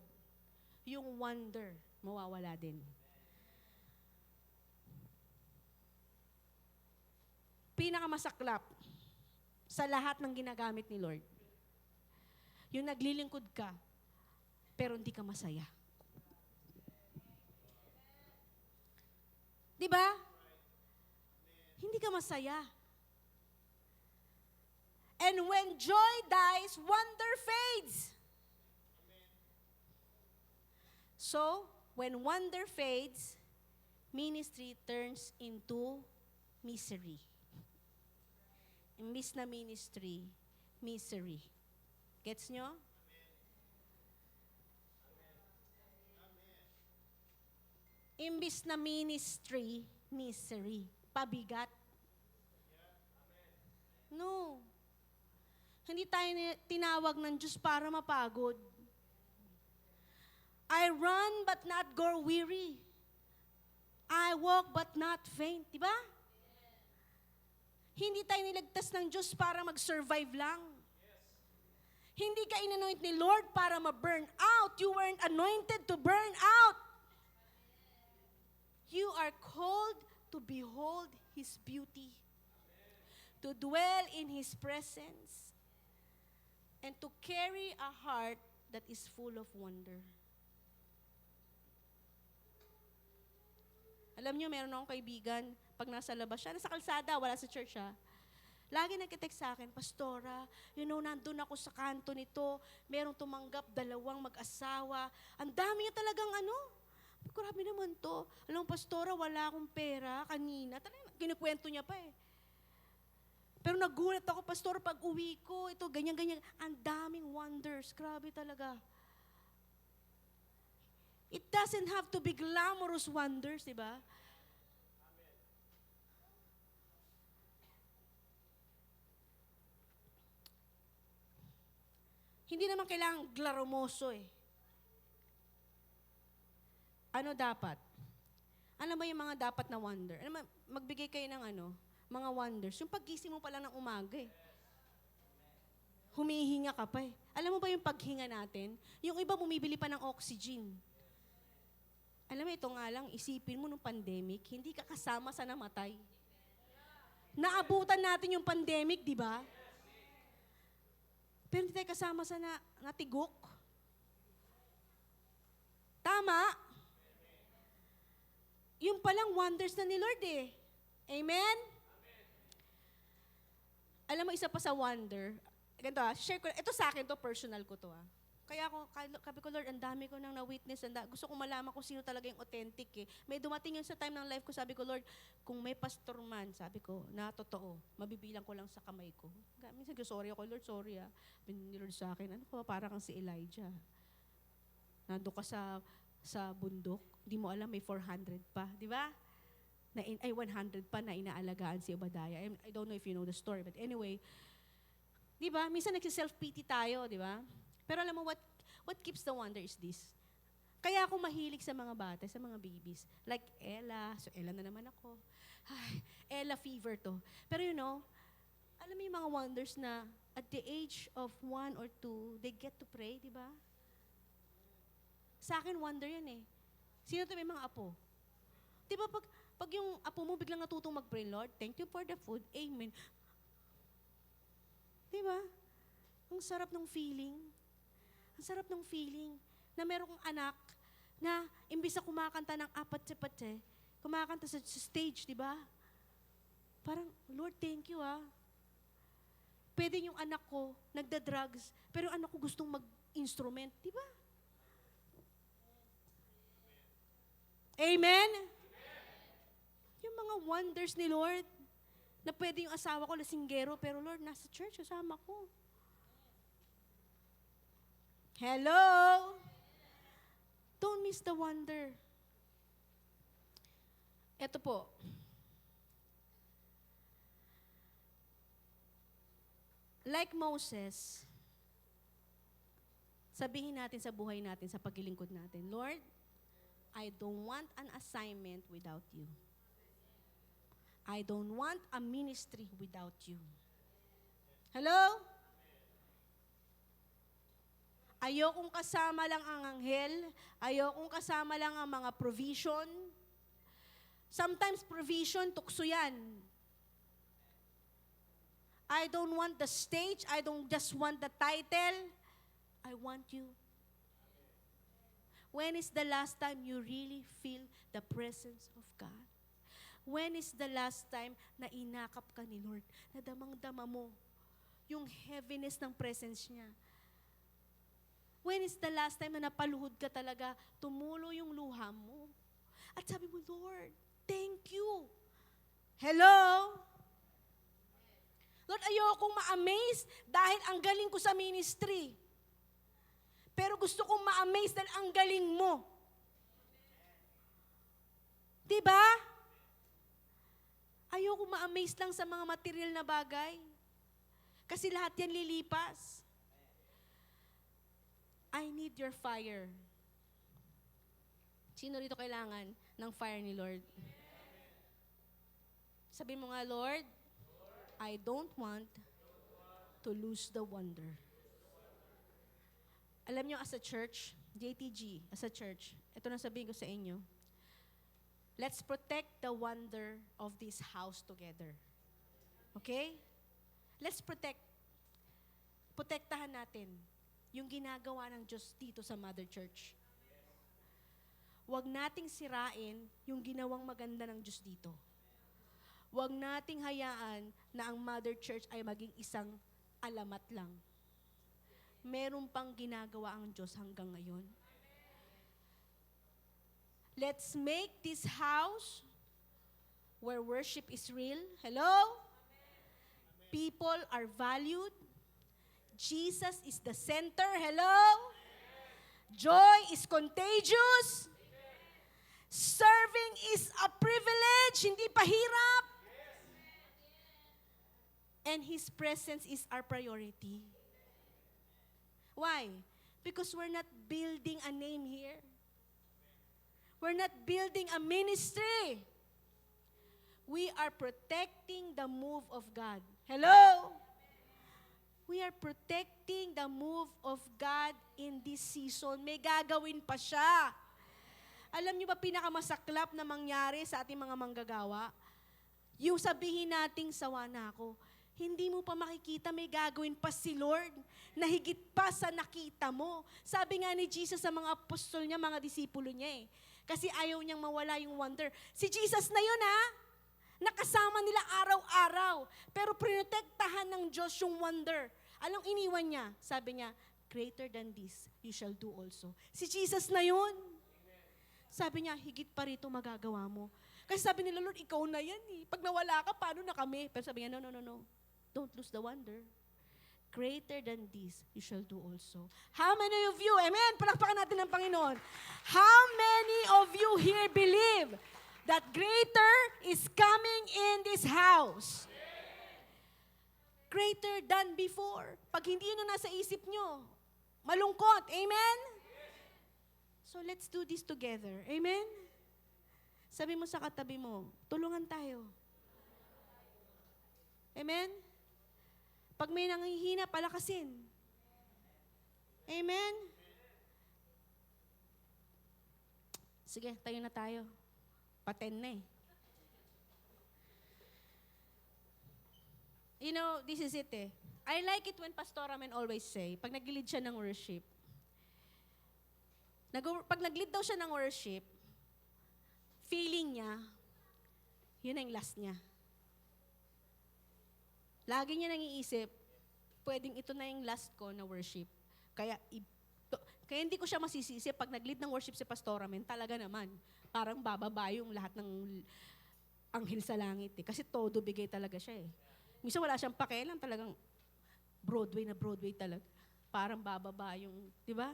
yung wonder, mawawala din. Pinakamasaklap sa lahat ng ginagamit ni Lord, yung naglilingkod ka, pero hindi ka masaya. Di ba? Hindi ka masaya. And when joy dies, wonder fades. So, when wonder fades, ministry turns into misery. Imbis na ministry, misery. Gets nyo? Imbis na ministry, misery. Pabigat. No. Hindi tayo tinawag ng Diyos para mapagod. I run but not grow weary. I walk but not faint. Diba? Hindi tayo nilagtas ng Diyos para mag-survive lang. Hindi ka inanoint ni Lord para ma-burn out. You weren't anointed to burn out. You are called to behold His beauty, to dwell in His presence, and to carry a heart that is full of wonder. Alam niyo, meron akong kaibigan, pag nasa labas siya, nasa kalsada, wala sa church siya, lagi nagkitext sa akin, Pastora, nandun ako sa kanto nito, merong tumanggap, 2 mag-asawa, ang dami niya talagang grabe naman to. Alam mo, Pastora, wala akong pera kanina. Talagang kinikwento niya pa eh. Pero nagulat ako, Pastor, pag uwi ko, ito, ganyan-ganyan. Ang daming wonders. Grabe talaga. It doesn't have to be glamorous wonders, di ba? Hindi naman kailangang glamoso eh. Ano dapat? Ano ba yung mga dapat na wonder? Magbigay kayo ng mga wonders. Yung paggising mo pa lang ng umaga eh. Humihinga ka pa eh. Alam mo ba yung paghinga natin? Yung iba bumibili pa ng oxygen. Alam mo, ito nga lang, isipin mo nung pandemic, hindi ka kasama sa namatay. Naabutan natin yung pandemic, di ba? Pero hindi tayo kasama sa natigok. Tama? Yung palang wonders na ni Lord eh. Amen? Alam mo, isa pa sa wonder, ganito share ko, ito sa akin to, personal ko to Kaya ako, sabi ko, Lord, ang dami ko nang na-witness, gusto ko malaman kung sino talaga yung authentic eh. May dumating yun sa time ng life ko, sabi ko, Lord, kung may pastor man, sabi ko, na totoo, mabibilang ko lang sa kamay ko. Minsan ko, sorry ako, Lord, sorry ni Lord sa akin, ano pa, parang kang si Elijah. Nando ka sa bundok, di mo alam may 400 pa, di ba? 100 pa na inaalagaan si Obadiah. I don't know if you know the story, but anyway, di ba? Minsan nagsi-self-pity tayo, di ba? Pero alam mo what keeps the wonder is this. Kaya ako mahilig sa mga bata, sa mga babies. Like Ella, so Ella na naman ako. Ay, Ella fever to. Pero alam mo yung mga wonders na at the age of 1 or 2, they get to pray, di ba? Sa akin, wonder yan eh. Sino to may mga apo? Di ba pag yung apo mo biglang natutong mag-pray, Lord, thank you for the food, amen. Di ba? Ang sarap ng feeling. Ang sarap ng feeling na meron kang anak na imbis na kumakanta ng apat-sapate, kumakanta sa stage, di ba? Parang, Lord, thank you Pwede yung anak ko nagda-drugs, pero yung anak ko gustong mag-instrument, di ba? Amen? Yung mga wonders ni Lord, na pwede yung asawa ko lasinggero, pero Lord, nasa church, kasama ko. Hello? Don't miss the wonder. Ito po. Like Moses, sabihin natin sa buhay natin, sa paglilingkod natin, Lord, I don't want an assignment without you. I don't want a ministry without you. Hello? Ayokong kasama lang ang anghel. Ayokong kasama lang ang mga provision. Sometimes provision, tukso yan. I don't want the stage. I don't just want the title. I want you. When is the last time you really feel the presence of God? When is the last time na inakap ka ni Lord? Na damang-dama mo yung heaviness ng presence niya. When is the last time na napaluhod ka talaga, tumulo yung luha mo? At sabi mo, Lord, thank you. Hello? Lord, ayokong ma-amaze dahil ang galing ko sa ministry. Pero gusto kong ma-amaze dahil ang galing mo. Diba? Ayokong ma-amaze lang sa mga material na bagay. Kasi lahat yan lilipas. I need your fire. Sino rito kailangan ng fire ni Lord? Sabi mo nga, Lord, I don't want to lose the wonder. Alam nyo, as a church, JTG, as a church, ito na sabihin ko sa inyo, let's protect the wonder of this house together. Okay? Let's protektahan natin yung ginagawa ng Diyos dito sa Mother Church. Huwag nating sirain yung ginawang maganda ng Diyos dito. Huwag nating hayaan na ang Mother Church ay maging isang alamat lang. Meron pang ginagawa ang Diyos hanggang ngayon. Let's make this house where worship is real. Hello? People are valued. Jesus is the center. Hello? Joy is contagious. Serving is a privilege, hindi pahirap. And His presence is our priority. Why? Because we're not building a name here. We're not building a ministry. We are protecting the move of God. Hello? We are protecting the move of God in this season. May gagawin pa siya. Alam niyo ba pinakamasaklap na mangyari sa ating mga manggagawa? Yung sabihin nating sawa na ako, hindi mo pa makikita may gagawin pa si Lord na higit pa sa nakita mo. Sabi nga ni Jesus sa mga apostol niya, mga disipulo niya kasi ayaw niyang mawala yung wonder. Si Jesus na yun nakasama nila araw-araw. Pero prinotektahan ng Diyos yung wonder. Anong iniwan niya? Sabi niya, greater than this, you shall do also. Si Jesus na yun. Sabi niya, higit pa rito magagawa mo. Kasi sabi nila, Lord, ikaw na yan Pag nawala ka, paano na kami? Pero sabi niya, no. Don't lose the wonder. Greater than this, you shall do also. How many of you, amen, palakpakan natin ng Panginoon. How many of you here believe that greater is coming in this house? Greater than before. Pag hindi yun na nasa isip nyo, malungkot. Amen? So let's do this together. Amen? Sabi mo sa katabi mo, tulungan tayo. Amen? Pag may nanghihina, palakasin. Amen? Sige, tayo na tayo. Paten na You know, this is it I like it when Pastor Amen always say, pag nag-lead siya ng worship, pag nag-lead daw siya ng worship, feeling niya, yun ang last niya. Lagi niya nangiisip, pwedeng ito na yung last ko na worship. Kaya hindi ko siya masisisi pag nag-lead ng worship si Pastor Amen, talaga naman, parang bababa yung lahat ng anghel sa langit eh. Kasi todo bigay talaga siya eh. Minsan wala siyang pakialam, talagang Broadway na Broadway talaga. Parang bababa yung, di ba?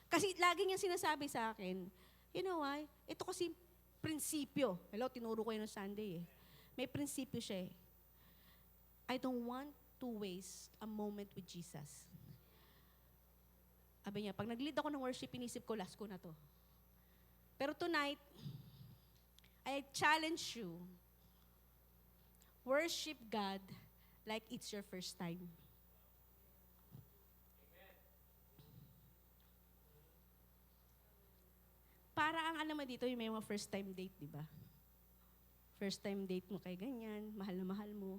Kasi lagi niyang sinasabi sa akin, you know why? Ito kasi prinsipyo. Hello, tinuro ko yun ng Sunday eh. May prinsipyo siya eh. I don't want to waste a moment with Jesus. Sabi niya, pag nag-lead ako ng worship, inisip ko, last ko na to. Pero tonight, I challenge you, worship God like it's your first time. Para ang alam mo dito, yung may mga first time date, di ba? First time date mo kay ganyan, mahal na mahal mo.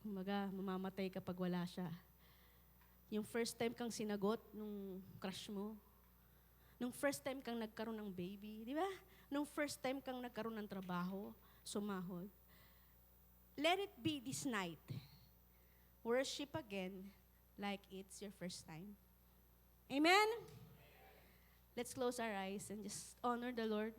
Kumbaga, mamamatay kapag wala siya. Yung first time kang sinagot nung crush mo. Nung first time kang nagkaroon ng baby, di ba? Nung first time kang nagkaroon ng trabaho, sumahod. Let it be this night. Worship again like it's your first time. Amen? Let's close our eyes and just honor the Lord.